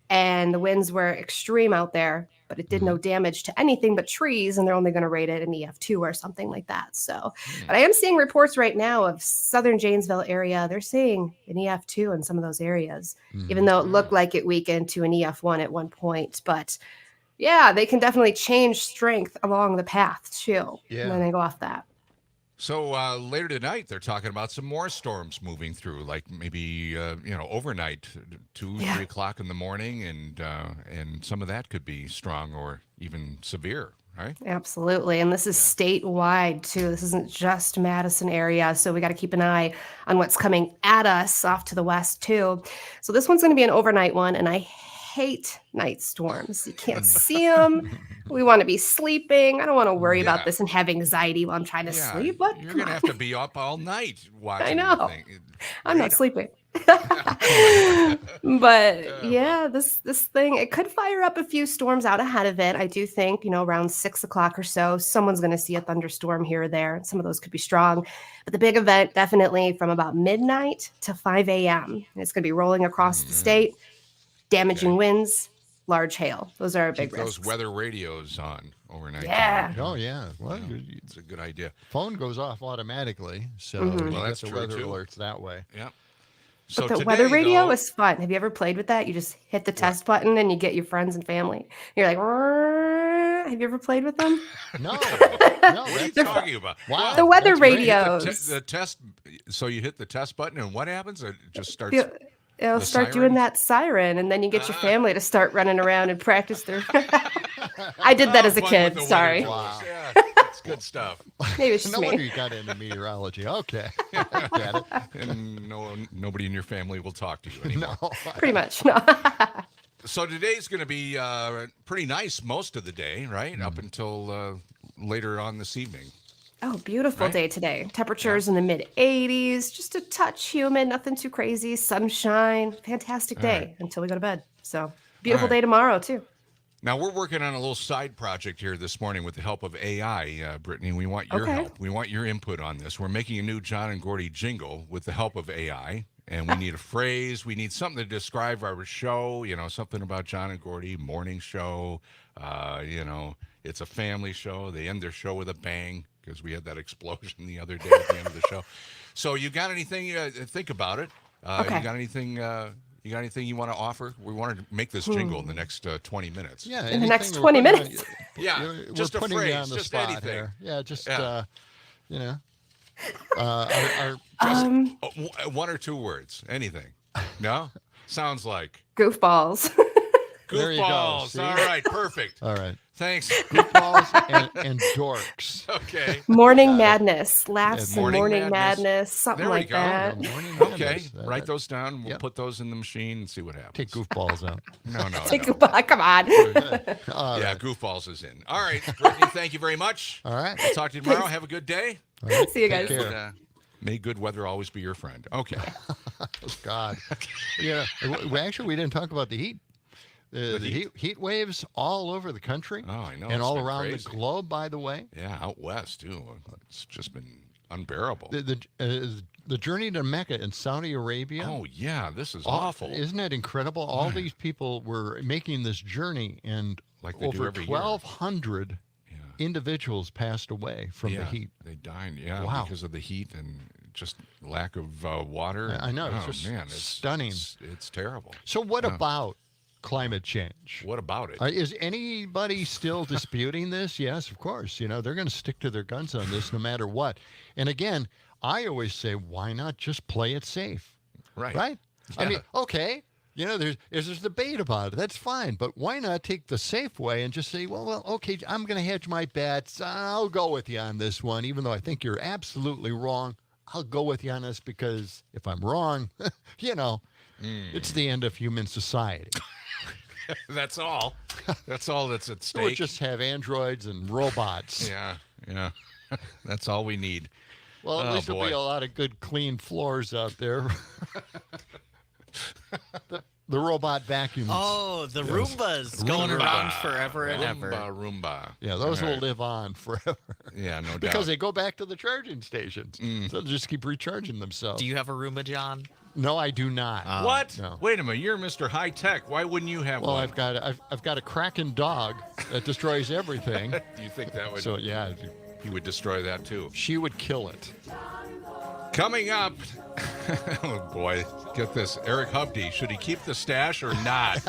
and the winds were extreme out there, but it did no damage to anything but trees, and they're only going to rate it an EF2 or something like that. So, but I am seeing reports right now of southern Janesville area. They're seeing an EF2 in some of those areas, even though it looked like it weakened to an EF1 at one point. But yeah, they can definitely change strength along the path too. Yeah. And then they go off that. So later tonight, they're talking about some more storms moving through, like maybe overnight, 2, 3 o'clock in the morning, and some of that could be strong or even severe, right? Absolutely, and this is statewide too. This isn't just Madison area, so we got to keep an eye on what's coming at us off to the west too. So this one's going to be an overnight one, and I hate night storms. You can't see them. We want to be sleeping. I don't want to worry about this and have anxiety while I'm trying to sleep. What? You're going to have to be up all night watching. I know. The thing. I'm not sleeping. But yeah, this thing, it could fire up a few storms out ahead of it. I do think, around 6 o'clock or so, someone's going to see a thunderstorm here or there. Some of those could be strong. But the big event, definitely from about midnight to 5 a.m. It's going to be rolling across the state. Damaging winds, large hail. Those are our big risks. Those weather radios on overnight. Yeah. Oh, yeah. Well, it's a good idea. Phone goes off automatically, so well, that's the true weather too. Alerts that way. Yeah. So but the weather radio is fun. Have you ever played with that? You just hit the test button and you get your friends and family. You're like, "Rrrr." Have you ever played with them? No. What are you talking about? Wow. The weather radios. The test. So you hit the test button, and what happens? It just starts. It'll start doing that siren, and then you get your family to start running around and practice their. I did that as a kid. Sorry. Wow. Yeah, that's good stuff. Maybe it's just no me. wonder you got into meteorology. Okay. Got it. And nobody in your family will talk to you anymore. No. Pretty much. No. So today's going to be pretty nice most of the day, right? Up until later on this evening. Oh, beautiful Right? day today. Temperatures in the mid 80s, just a touch humid, nothing too crazy. Sunshine, fantastic All day right. until we go to bed. So, beautiful right. day tomorrow, too. Now, we're working on a little side project here this morning with the help of AI, Brittany. We want your help. We want your input on this. We're making a new John and Gordy jingle with the help of AI, and we need a phrase. We need something to describe our show, something about John and Gordy, morning show. It's a family show. They end their show with a bang because we had that explosion the other day at the end of the show. So you got anything, think about it. Okay. You got anything you want to offer? We want to make this jingle in the next 20 minutes. Yeah, In the next 20 minutes? Just a putting you phrase, on the just spot anything. here. Yeah, just One or two words, anything. No? Sounds like Goofballs. There you go. goofballs. See? All right, perfect. All right. Thanks. Goofballs and dorks. Okay. Morning madness. Laughs and Morning morning madness. madness. Something There we like go. that. Okay, write those down. We'll put those in the machine and see what happens. Take goofballs out. No. Take goofball. Come on. All Yeah, right. goofballs is in. All right, Brittany, thank you very much. All right. We'll talk to you tomorrow. Have a good day. All right. See you Take guys. care. And, may good weather always be your friend. Okay. Oh, God. Yeah. We didn't talk about the heat. The heat waves all over the country. Oh, I know. And It's all been around crazy. the globe, by the way. Yeah, out west, too. It's just been unbearable. The journey to Mecca in Saudi Arabia. Oh, yeah, this is awful. Isn't it incredible? All these people were making this journey, and Like they do over every year. 1,200 individuals passed away from the heat. They died, Wow. because of the heat and just lack of water. I know. It's Oh, just man, it's stunning. It's terrible. So what about climate change? What about it? Is anybody still disputing this? Yes, of course. They're going to stick to their guns on this no matter what. And again, I always say, why not just play it safe? Right. Right? Yeah. I mean, okay, there's debate about it. That's fine. But why not take the safe way and just say, well, okay, I'm going to hedge my bets. I'll go with you on this one, even though I think you're absolutely wrong. I'll go with you on this because if I'm wrong, it's the end of human society. That's all. That's all that's at stake. We'll just have androids and robots. Yeah. That's all we need. Well, at least there'll be a lot of good, clean floors out there. the robot vacuums. Oh, the Roombas going around forever and ever. Roomba. Yeah, those will live on forever. Yeah, no doubt. Because they go back to the charging stations. So they'll just keep recharging themselves. Do you have a Roomba, John? No, I do not. What? No. Wait a minute. You're Mr. High Tech. Why wouldn't you have Well, one? I've got a Kraken dog that destroys everything. You think that would? So yeah, he would destroy that too. She would kill it. Coming up. Oh boy, get this. Eric Hubdy. Should he keep the stash or not?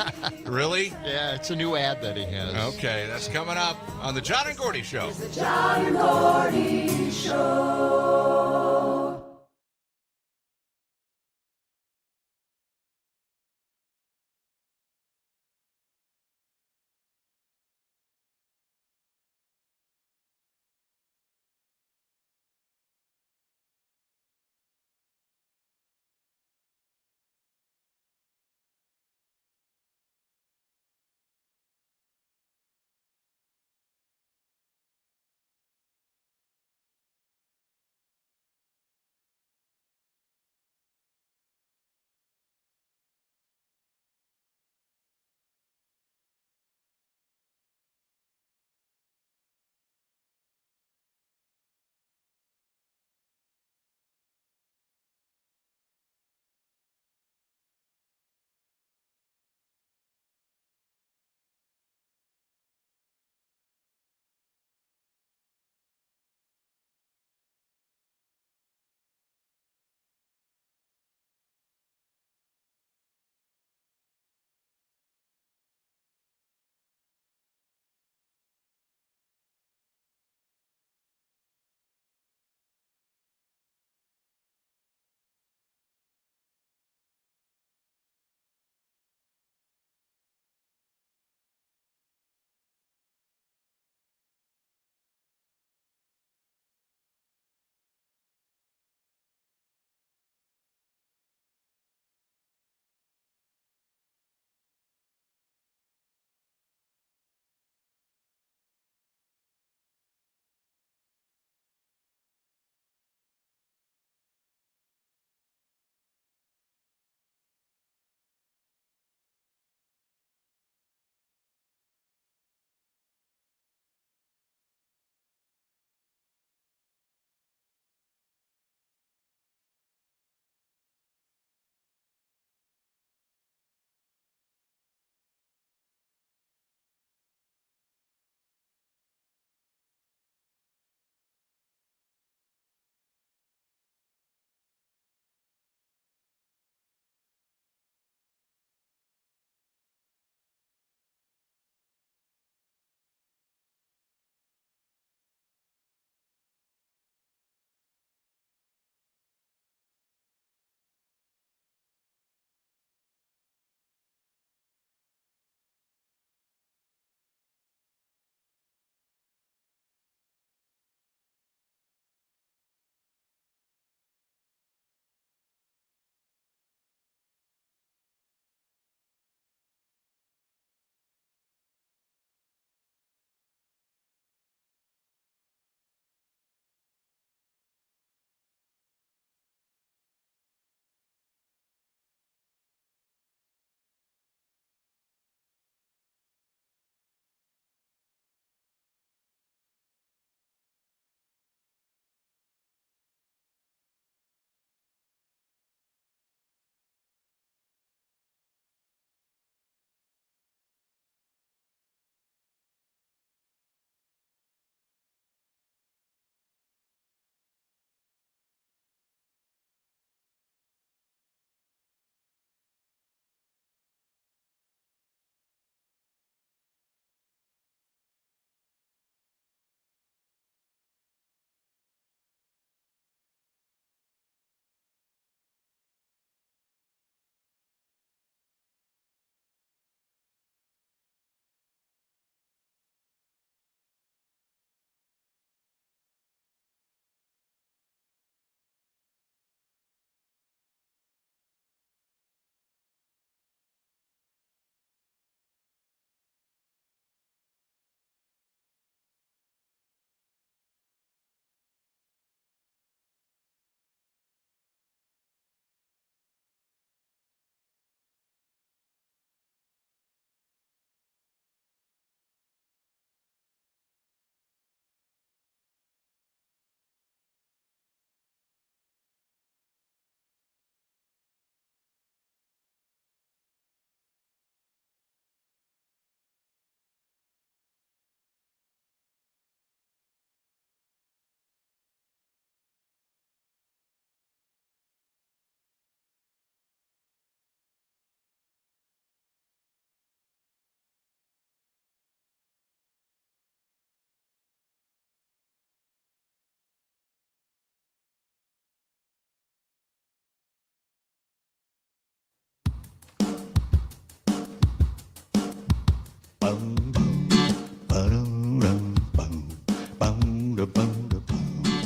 Really? Yeah, it's a new ad that he has. Okay, that's coming up on the John and Gordy Show. The John and Gordy Show.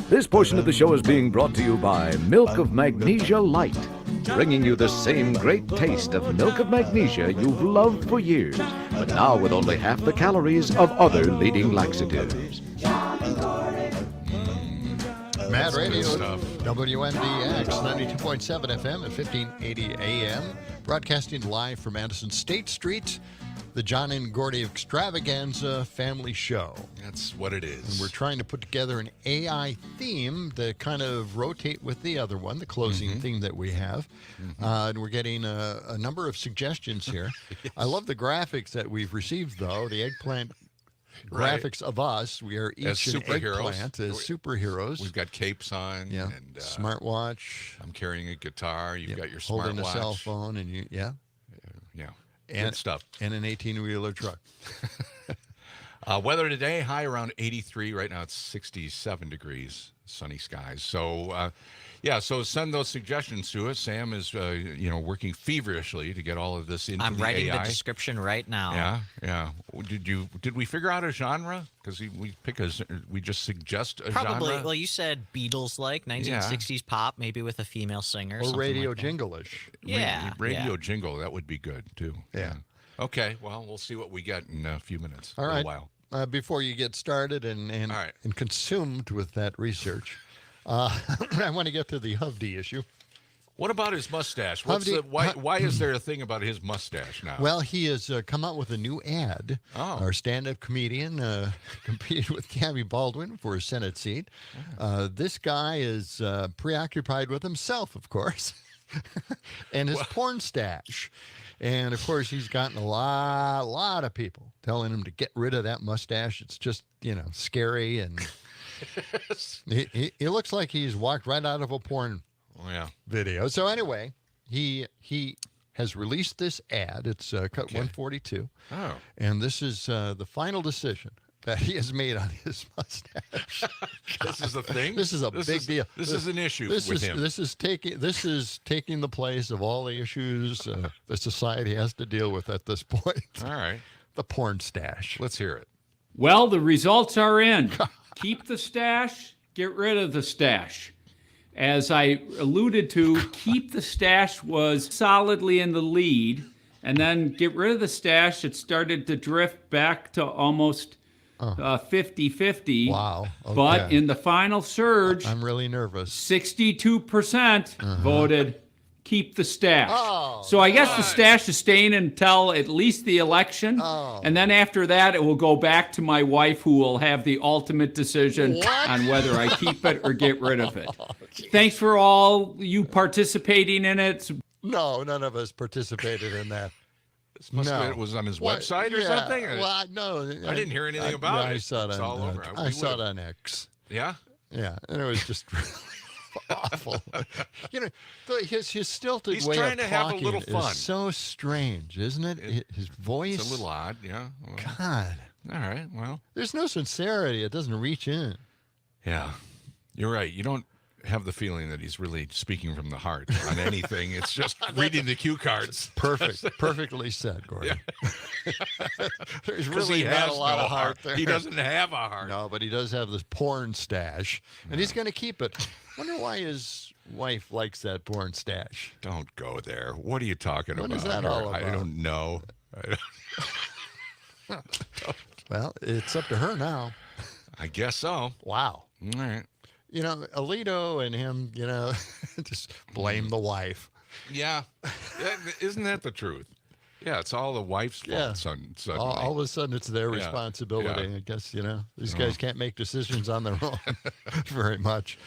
This portion of the show is being brought to you by Milk of Magnesia Light, bringing you the same great taste of Milk of Magnesia you've loved for years, but now with only half the calories of other leading laxatives. Mad Radio, WMDX, 92.7 FM and 1580 AM, broadcasting live from Madison State Street, the John and Gordy Extravaganza family show. That's what it is. And we're trying to put together an AI theme to kind of rotate with the other one, the closing theme that we have. And we're getting a number of suggestions here. Yes. I love the graphics that we've received, though. The eggplant graphics of us. We are each as an superheroes. eggplant as superheroes. We've got capes on. Yeah. And smartwatch. I'm carrying a guitar. You've got your smartwatch. Holding a cell phone, and you, Yeah. Good stuff. And an 18-wheeler truck. Weather today, high around 83. Right now it's 67 degrees, sunny skies. So, so send those suggestions to us. Sam is, working feverishly to get all of this into I'm the writing AI. the description right now. Yeah. Did we figure out a genre? Because we just suggest a Probably. genre. Well, you said Beatles-like, 1960s pop, maybe with a female singer. Or something radio like that. jingle-ish. Yeah. Radio jingle, that would be good, too. Yeah. Okay, well, we'll see what we get in a few minutes. All right. A while. Before you get started and consumed with that research, I want to get to the Hovde issue. What about his mustache? Why is there a thing about his mustache now? Well, he has come out with a new ad. Oh. Our stand-up comedian competed with Gabby Baldwin for a Senate seat. This guy is preoccupied with himself, of course, and his porn stash. And, of course, he's gotten a lot of people telling him to get rid of that mustache. It's just, scary. And he looks like he's walked right out of a porn video. So, anyway, he has released this ad. It's cut 142. Oh. And this is the final decision that he has made on his mustache. This is a thing? This is a big deal. This is an issue with him. This is taking the place of all the issues the society has to deal with at this point. All right. The porn stash. Let's hear it. Well, the results are in. Keep the stash, get rid of the stash. As I alluded to, keep the stash was solidly in the lead, and then get rid of the stash, it started to drift back to almost 50-50. Wow. Okay. But in the final surge, I'm really nervous. 62% voted keep the stash. Oh, so I guess the stash is staying until at least the election. Oh. And then after that, it will go back to my wife, who will have the ultimate decision on whether I keep it or get rid of it. Thanks for all you participating in it. No, none of us participated in that. It was on his website or something? Well, no. I didn't hear anything about it. I saw it all over. I saw it on X. Yeah? Yeah, and it was just really awful. His stilted He's way trying of to have a talking little fun. is so strange, isn't it? His voice. It's a little odd, yeah. Well, God. All right, well. There's no sincerity. It doesn't reach in. Yeah, you're right. You don't have the feeling that he's really speaking from the heart on anything. It's just reading the cue cards. Perfectly said, Gordy. Yeah. There's really not a lot of heart there. He doesn't have a heart. No, but he does have this porn stash, and he's going to keep it. Wonder why his wife likes that porn stash. Don't go there. What are you talking about? What is that all about? I don't know. Well, it's up to her now. I guess so. Wow. All right. Alito and him, just blame the wife. Yeah. Isn't that the truth? Yeah, it's all the wife's fault. Suddenly. All of a sudden, it's their responsibility. Yeah. I guess, these guys can't make decisions on their own very much.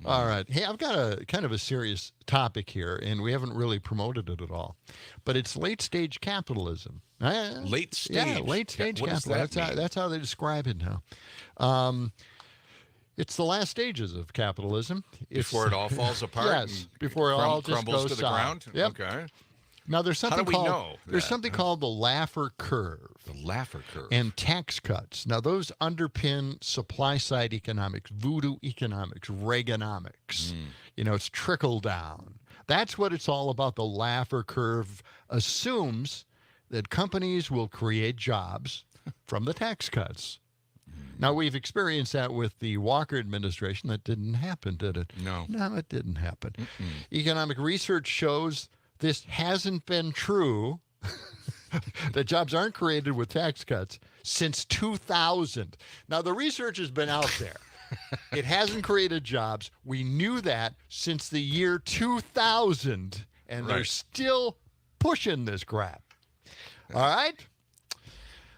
All right. Hey, I've got a kind of a serious topic here, and we haven't really promoted it at all. But it's late-stage capitalism. Late stage? Yeah, late-stage capitalism. That's how they describe it now. It's the last stages of capitalism. Before it all falls apart? Yes, before it all just crumbles goes to the south. ground? Yep. Okay. Now, there's something How do we know there's that? something called the Laffer curve. The Laffer curve. And tax cuts. Now, those underpin supply-side economics, voodoo economics, Reaganomics. It's trickle down. That's what it's all about. The Laffer curve assumes that companies will create jobs from the tax cuts. Now, we've experienced that with the Walker administration. That didn't happen, did it? No. No, it didn't happen. Economic research shows this hasn't been true, that jobs aren't created with tax cuts since 2000. Now, the research has been out there. It hasn't created jobs. We knew that since the year 2000, and they're still pushing this crap. All right?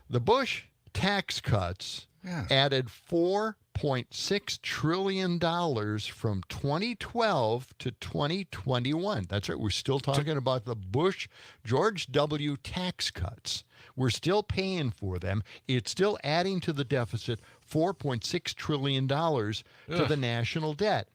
The Bush tax cuts added $4.6 trillion from 2012 to 2021. That's right. We're still talking about the George W. tax cuts. We're still paying for them. It's still adding to the deficit $4.6 trillion to the national debt.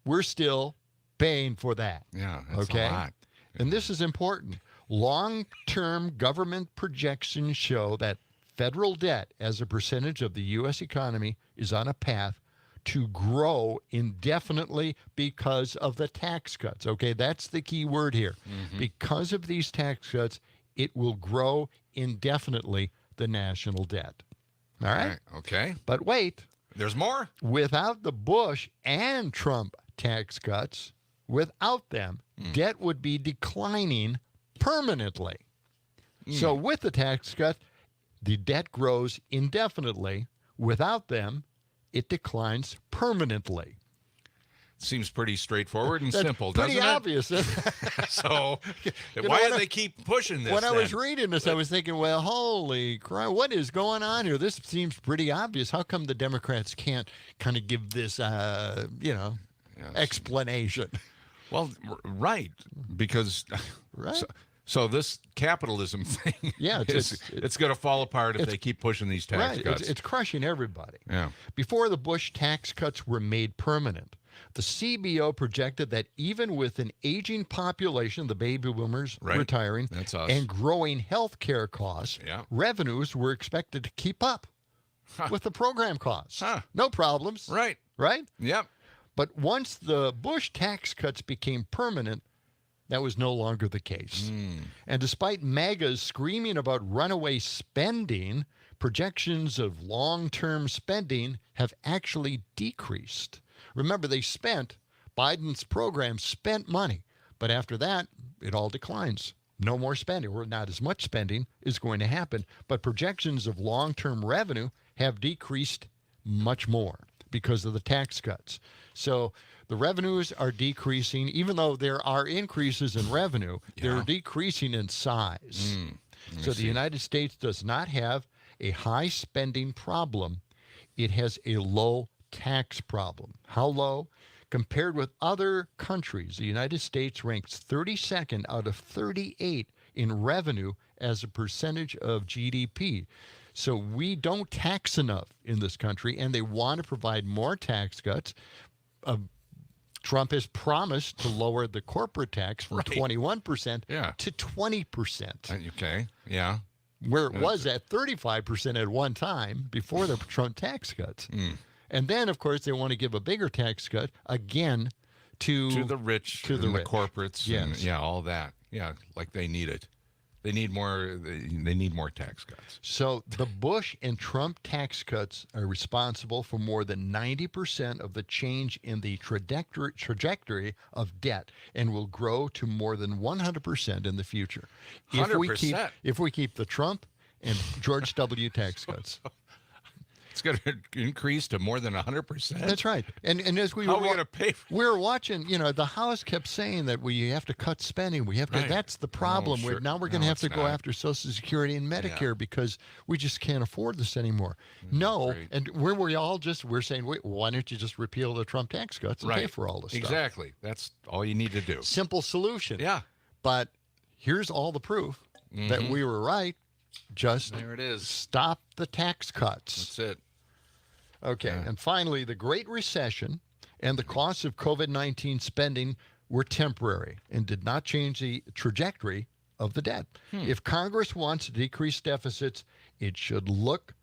We're still paying for that. Yeah, that's a lot. And this is important. Long-term government projections show that federal debt as a percentage of the U.S. economy is on a path to grow indefinitely because of the tax cuts. Okay, that's the key word here. Because of these tax cuts, it will grow indefinitely, the national debt. All right? Okay. But wait. There's more? Without the Bush and Trump tax cuts, without them, debt would be declining permanently. So with the tax cut, the debt grows indefinitely. Without them, it declines permanently. Seems pretty straightforward and That's simple, pretty doesn't obvious. it? So why do they keep pushing this? When I was then? reading this, I was thinking, well, holy crap, what is going on here? This seems pretty obvious. How come the Democrats can't kind of give this, explanation? Well, right, because So this capitalism thing, it's going to fall apart if they keep pushing these tax cuts. It's crushing everybody. Yeah. Before the Bush tax cuts were made permanent, the CBO projected that even with an aging population, the baby boomers retiring, That's us. and growing health care costs, revenues were expected to keep up with the program costs. No problems. Right. Right? Yep. But once the Bush tax cuts became permanent, that was no longer the case. And despite MAGAs screaming about runaway spending, projections of long-term spending have actually decreased. Remember, Biden's program spent money, but after that, it all declines. No more spending, or not as much spending is going to happen, but projections of long-term revenue have decreased much more because of the tax cuts. So the revenues are decreasing, even though there are increases in revenue, they're decreasing in size. So the United States does not have a high spending problem. It has a low tax problem. How low? Compared with other countries, the United States ranks 32nd out of 38 in revenue as a percentage of GDP. So we don't tax enough in this country, and they want to provide more tax cuts. Trump has promised to lower the corporate tax from 21% to 20%. Okay, yeah. Where it was at 35% at one time before the Trump tax cuts. And then, of course, they want to give a bigger tax cut again to the rich, to the rich. corporates, Yes. and all that. Yeah, like they need it. They need more. They need more tax cuts. So the Bush and Trump tax cuts are responsible for more than 90% of the change in the trajectory of debt, and will grow to more than 100% in the future. 100%. If we keep the Trump and George W. tax cuts. It's going to increase to more than 100%. That's right. And as we How are we going to pay for we were watching, the House kept saying that we have to cut spending. We have to. Right. That's the problem. Sure. Now we're going to have to go after Social Security and Medicare because we just can't afford this anymore. No, Right. and we're saying, wait, why don't you just repeal the Trump tax cuts and pay for all this stuff? Exactly. That's all you need to do. Simple solution. Yeah. But here's all the proof that we were right. Just There it is. stop the tax cuts. That's it. Okay, and finally, the Great Recession and the costs of COVID-19 spending were temporary and did not change the trajectory of the debt. If Congress wants to decrease deficits, it should look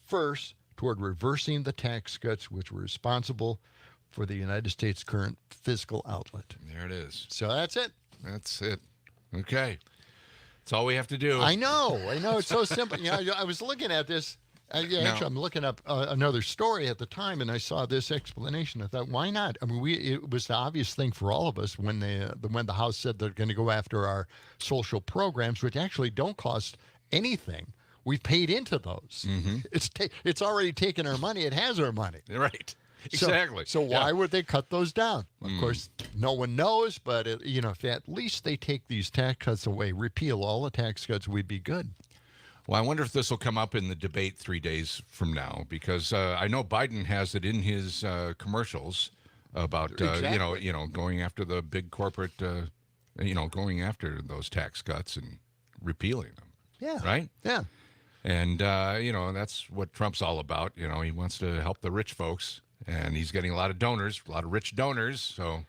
first toward reversing the tax cuts, which were responsible for the United States' current fiscal outlet. There it is. So that's it. That's it. Okay. That's all we have to do. I know. It's so simple. I was looking at this. Actually, I'm looking up another story at the time, and I saw this explanation. I thought, why not? I mean, it was the obvious thing for all of us when the House said they're going to go after our social programs, which actually don't cost anything. We've paid into those. Mm-hmm. It's already taken our money. It has our money. Right. Exactly. So why would they cut those down? Of course, no one knows, but if at least they take these tax cuts away, repeal all the tax cuts, we'd be good. Well, I wonder if this will come up in the debate 3 days from now, because I know Biden has it in his commercials about going after the big corporate, going after those tax cuts and repealing them. Yeah. Right. Yeah. And that's what Trump's all about. He wants to help the rich folks, and he's getting a lot of donors, a lot of rich donors. So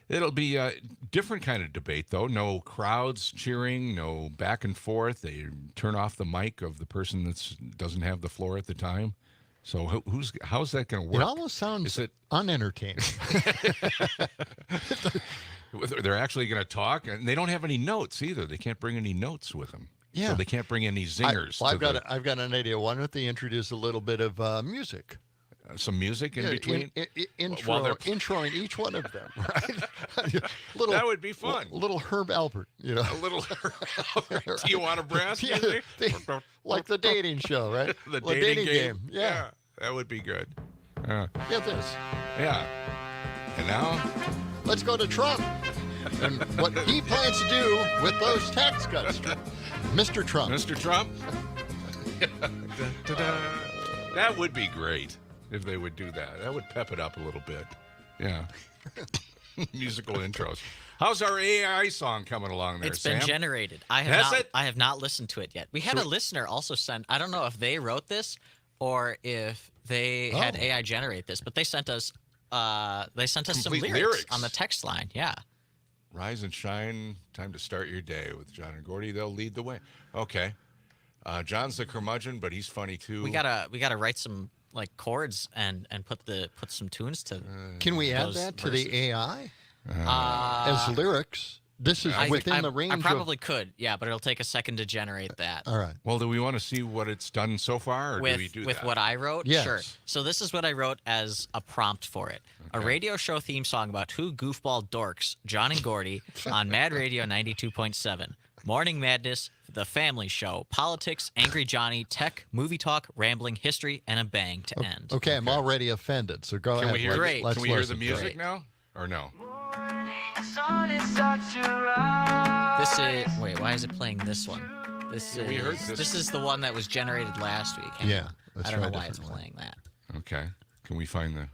it'll be a different kind of debate, though. No crowds cheering, no back and forth. They turn off the mic of the person that doesn't have the floor at the time. So how's that going to work? It almost sounds unentertaining. They're actually going to talk, and they don't have any notes either. They can't bring any notes with them. Yeah. So they can't bring any zingers. I've got an idea. Why don't they introduce a little bit of music? Some music in between? Introing each one of them, right? That would be fun. Little Herb Alpert, A little Herb Alpert. Do you want a brass music? Like the dating show, right? The dating game. Yeah. That would be good. Get this. Yeah. And now? Let's go to Trump and what he plans to do with those tax cuts. Mr. Trump. Mr. Trump? That would be great if they would do that. That would pep it up a little bit. Yeah. Musical intros. How's our AI song coming along there, It's been Sam? generated. I have not listened to it yet. We had a listener also send, I don't know if they wrote this or if they had AI generate this, but they sent us some Complete lyrics on the text line. Yeah. Rise and shine, time to start your day with John and Gordy. They'll lead the way. Okay. John's the curmudgeon, but he's funny too. We gotta write some chords and put some tunes to. Can we add that to the AI as lyrics? This is within the range. I probably could, yeah, but it'll take a second to generate that. All right. Well, do we want to see what it's done so far, or do we do with that? what I wrote? Yes. Sure. So this is what I wrote as a prompt for it: a radio show theme song about two goofball dorks, John and Gordy, on Mad Radio 92.7. Morning Madness, The Family Show, politics, Angry Johnny, tech, movie talk, rambling, history, and a bang to end. Okay, I'm already offended, so go ahead. Can we hear, Great. Can we hear the listen. music Great. now, or no? This is wait. Why is it playing this one? We heard this. This is the one that was generated last week. Yeah, I don't know why it's playing that. Okay. Can we find the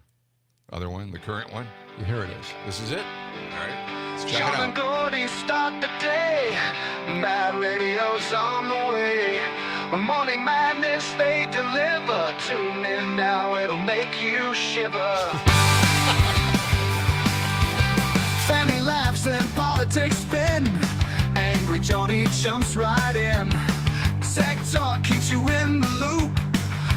other one, the current one? Here it is. This is it? All right. Let's check it John and out. Gordy start the day. Mad radio's on the way. Morning madness they deliver. Tune in now, it'll make you shiver. Family laughs and politics spin. Angry Johnny jumps right in. Tech talk keeps you in the loop.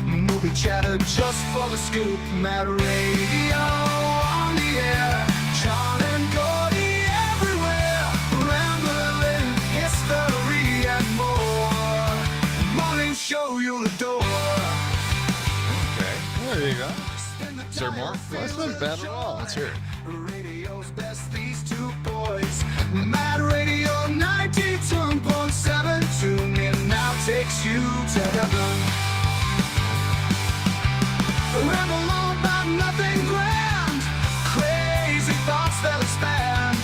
Movie chatter just for the scoop. Mad radio on the air. John and Gordy everywhere. Rambling history and more. Morning show you'll adore. Okay. There you go. Is there more? That's not bad at all. Let's hear it. Radio's best, these two boys. Mad Radio 92.7. Tune in now, takes you to heaven. Ramble on about nothing grand. Crazy thoughts that expand.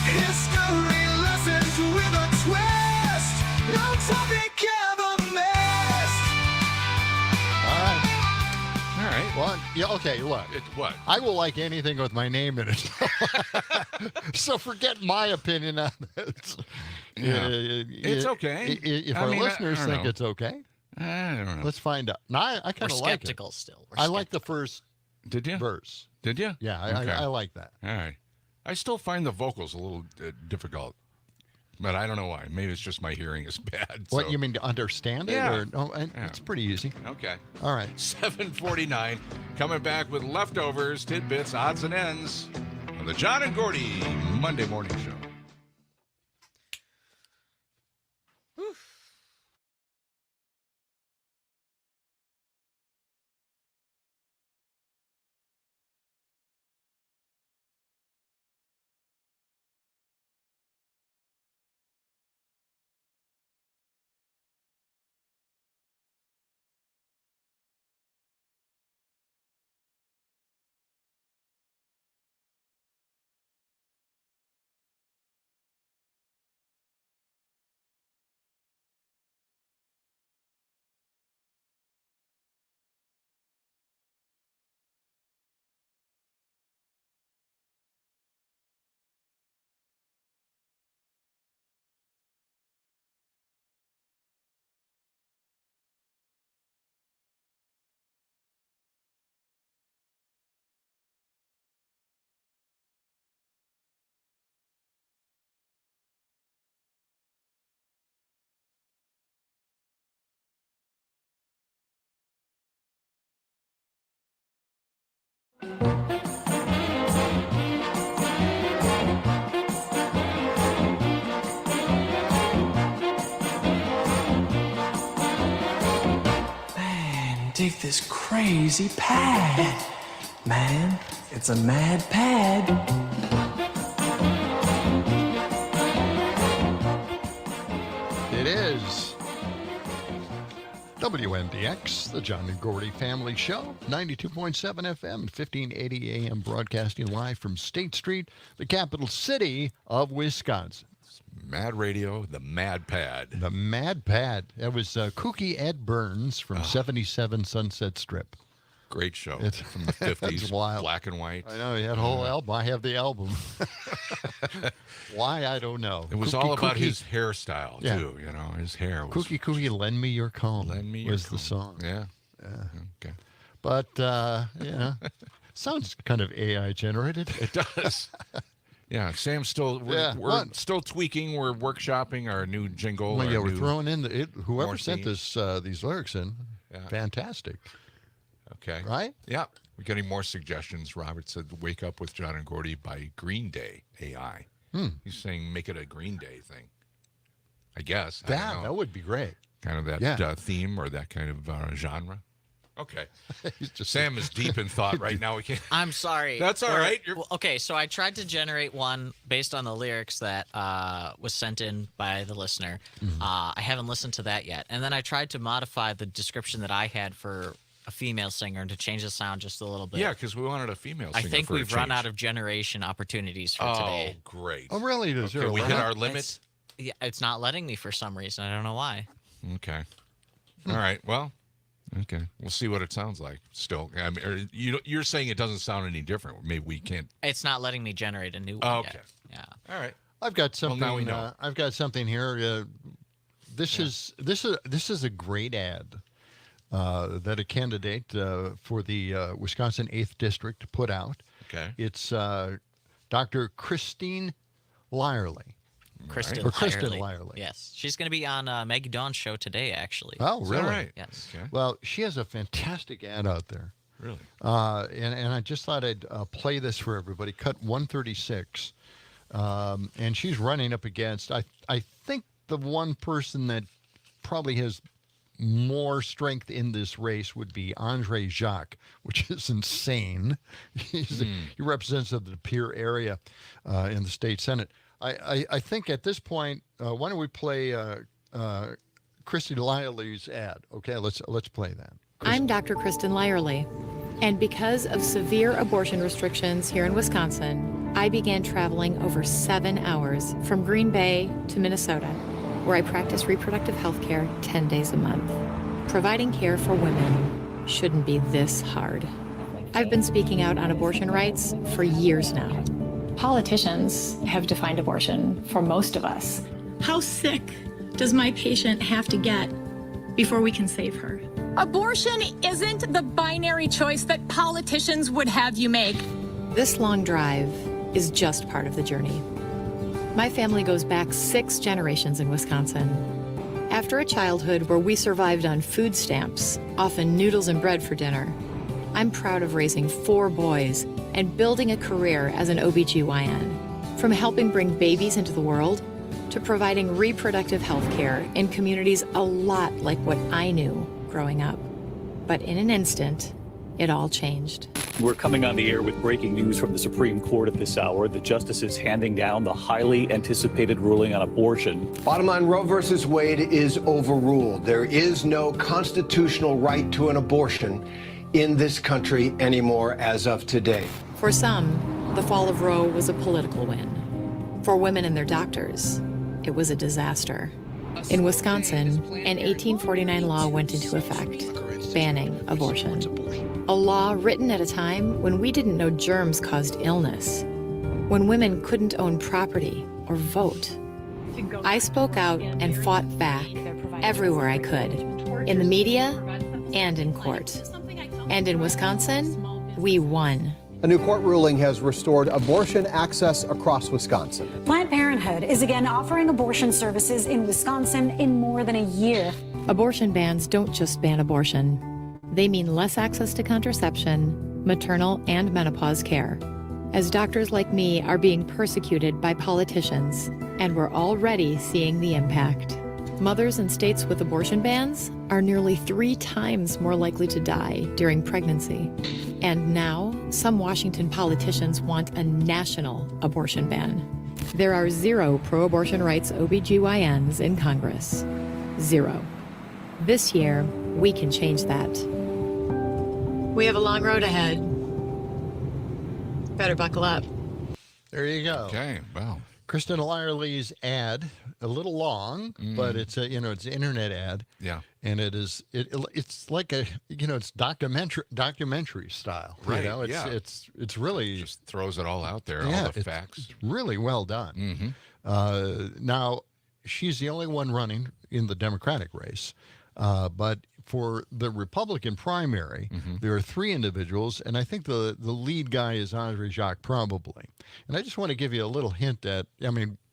History lessons with a twist. No topic ever missed. All right. All right. Well, yeah, okay, look. What? I will like anything with my name in it. So forget my opinion on this. Yeah. It's okay. If I our mean, listeners I don't think know. it's okay, I don't know. let's find out. No, I kind We're of like it. skeptical still. We're I like the first Did you? verse. Did you? Yeah, Okay. I like that. All right. I still find the vocals a little difficult, but I don't know why. Maybe it's just my hearing is bad. What, so- you mean to understand it? Yeah. Or, no, it's pretty easy. Okay. All right. 7:49. Coming back with leftovers, tidbits, odds, and ends on the John and Gordy Monday Morning Show. dig this crazy pad. Man, it's a mad pad. It is WMDX, the John and Gordy Family Show, 92.7 FM, 1580 AM, broadcasting live from State Street, the capital city of Wisconsin. Mad Radio, the Mad Pad. The Mad Pad. That was Kooky Ed Burns from 77 Sunset Strip. Great show from the 50s, wild. Black and white. I know, he had a whole album. I have the album. Why, I don't know. It was all about his hairstyle, too. You know, his hair was... Kooky, lend me your comb. Lend me your was comb. the song. Yeah. Okay. But, sounds kind of AI generated. It does. Yeah, Sam's still, we're still tweaking. We're workshopping our new jingle. Well, we're throwing in whoever sent themes. these lyrics in. Yeah. Fantastic. Okay. Right? Yeah. We got any more suggestions? Robert said, "Wake Up with John and Gordy" by Green Day AI. He's saying make it a Green Day thing. I guess. That would be great. Kind of that theme or that kind of genre. Okay. Sam is deep in thought right now. We can't. I'm sorry. That's all right. Okay, so I tried to generate one based on the lyrics that was sent in by the listener. I haven't listened to that yet. And then I tried to modify the description that I had for a female singer and to change the sound just a little bit. Yeah, because we wanted a female singer. I think for we've run out of generation opportunities for today. Oh, great. Oh, really? Is there a we limit? hit our limit? It's not letting me for some reason. I don't know why. Okay. All right. Well, okay. We'll see what it sounds like. Still, I mean, you're saying it doesn't sound any different. Maybe we can't. It's not letting me generate a new one. Okay. Yet. Yeah. All right. I've got something. Well, now we know. I've got something here. This is a great ad that a candidate for the Wisconsin 8th District put out. Okay. It's Dr. Christine Lyerly. Kristen Lyerly. Yes. She's going to be on Maggie Dawn's show today, actually. Oh, really? Right. Yes. Okay. Well, she has a fantastic ad out there. Really? And I just thought I'd play this for everybody. Cut 136. And she's running up against, I think, the one person that probably has more strength in this race would be Andre Jacques, which is insane. He represents the De Pere area in the state Senate. I think at this point, why don't we play Christy Lyerly's ad? Okay, let's play that. I'm Dr. Kristen Lyerly, and because of severe abortion restrictions here in Wisconsin, I began traveling over 7 hours from Green Bay to Minnesota, where I practice reproductive health care 10 days a month. Providing care for women shouldn't be this hard. I've been speaking out on abortion rights for years now. Politicians have defined abortion for most of us. How sick does my patient have to get before we can save her? Abortion isn't the binary choice that politicians would have you make. This long drive is just part of the journey. My family goes back 6 generations in Wisconsin. After a childhood where we survived on food stamps, often noodles and bread for dinner, I'm proud of raising 4 boys and building a career as an OBGYN. From helping bring babies into the world to providing reproductive health care in communities a lot like what I knew growing up. But in an instant, it all changed. We're coming on the air with breaking news from the Supreme Court at this hour. The justices handing down the highly anticipated ruling on abortion. Bottom line, Roe versus Wade is overruled. There is no constitutional right to an abortion in this country anymore as of today. For some, the fall of Roe was a political win. For women and their doctors, it was a disaster. In Wisconsin, an 1849 law went into effect, banning abortion. A law written at a time when we didn't know germs caused illness, when women couldn't own property or vote. I spoke out and fought back everywhere I could, in the media and in court. And in Wisconsin, we won. A new court ruling has restored abortion access across Wisconsin. Planned Parenthood is again offering abortion services in Wisconsin in more than a year. Abortion bans don't just ban abortion. They mean less access to contraception, maternal and menopause care, as doctors like me are being persecuted by politicians, and we're already seeing the impact. Mothers in states with abortion bans are nearly 3 times more likely to die during pregnancy. And now, some Washington politicians want a national abortion ban. There are 0 pro-abortion rights OBGYNs in Congress. 0. This year, we can change that. We have a long road ahead. Better buckle up. There you go. Okay, wow. Kristen Lyerly's ad, a little long, but it's it's an internet ad. Yeah. And it's like it's documentary style. Right. It's really just throws it all out there, all the facts. It's really well done. Now, she's the only one running in the Democratic race. But for the Republican primary, there are 3 individuals, and I think the lead guy is Andre Jacques, probably. And I just want to give you a little hint that,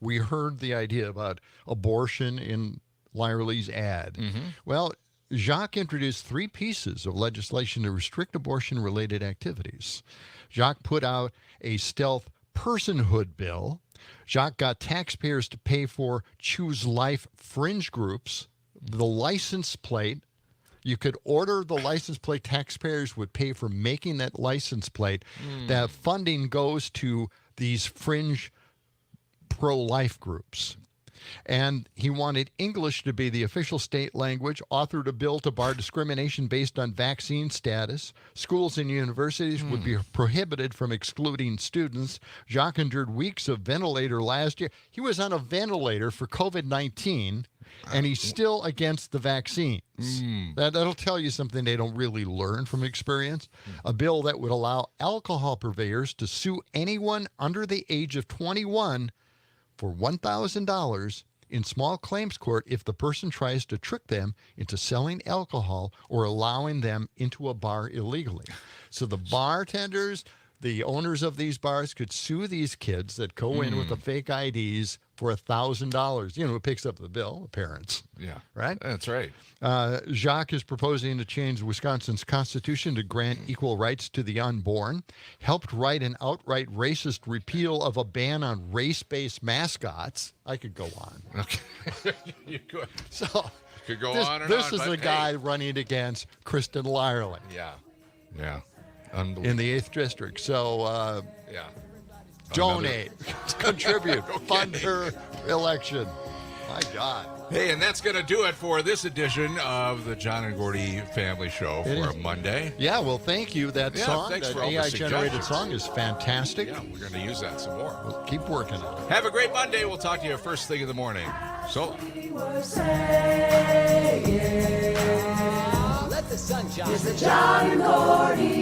we heard the idea about abortion in Lyerly's ad. Well, Jacques introduced 3 pieces of legislation to restrict abortion-related activities. Jacques put out a stealth personhood bill. Jacques got taxpayers to pay for Choose Life fringe groups. The license plate, you could order the license plate. Taxpayers would pay for making that license plate. That funding goes to these fringe pro-life groups. And he wanted English to be the official state language, authored a bill to bar discrimination based on vaccine status. Schools and universities would be prohibited from excluding students. Jacques endured weeks of ventilator last year. He was on a ventilator for COVID-19, and he's still against the vaccines. That'll tell you something they don't really learn from experience. A bill that would allow alcohol purveyors to sue anyone under the age of 21 for $1,000 in small claims court if the person tries to trick them into selling alcohol or allowing them into a bar illegally. So the bartenders, the owners of these bars could sue these kids that go in with the fake IDs for $1,000. Who picks up the bill? The parents. Yeah. Right? That's right. Jacques is proposing to change Wisconsin's constitution to grant equal rights to the unborn, helped write an outright racist repeal of a ban on race-based mascots. I could go on. Okay. You could. So could go this, on and this on. This is the guy running against Kristen Lyerly. Yeah. Yeah. Unbelievable. In the 8th district. So, yeah. Donate, contribute, fund her election. My God. Hey, and that's going to do it for this edition of the John and Gordy Family Show for Monday. Yeah, well, thank you. That song, that AI-generated song is fantastic. Yeah, we're going to use that some more. We'll keep working on it. Have a great Monday. We'll talk to you first thing in the morning. So long. Let the sun shine. It's the John and Gordy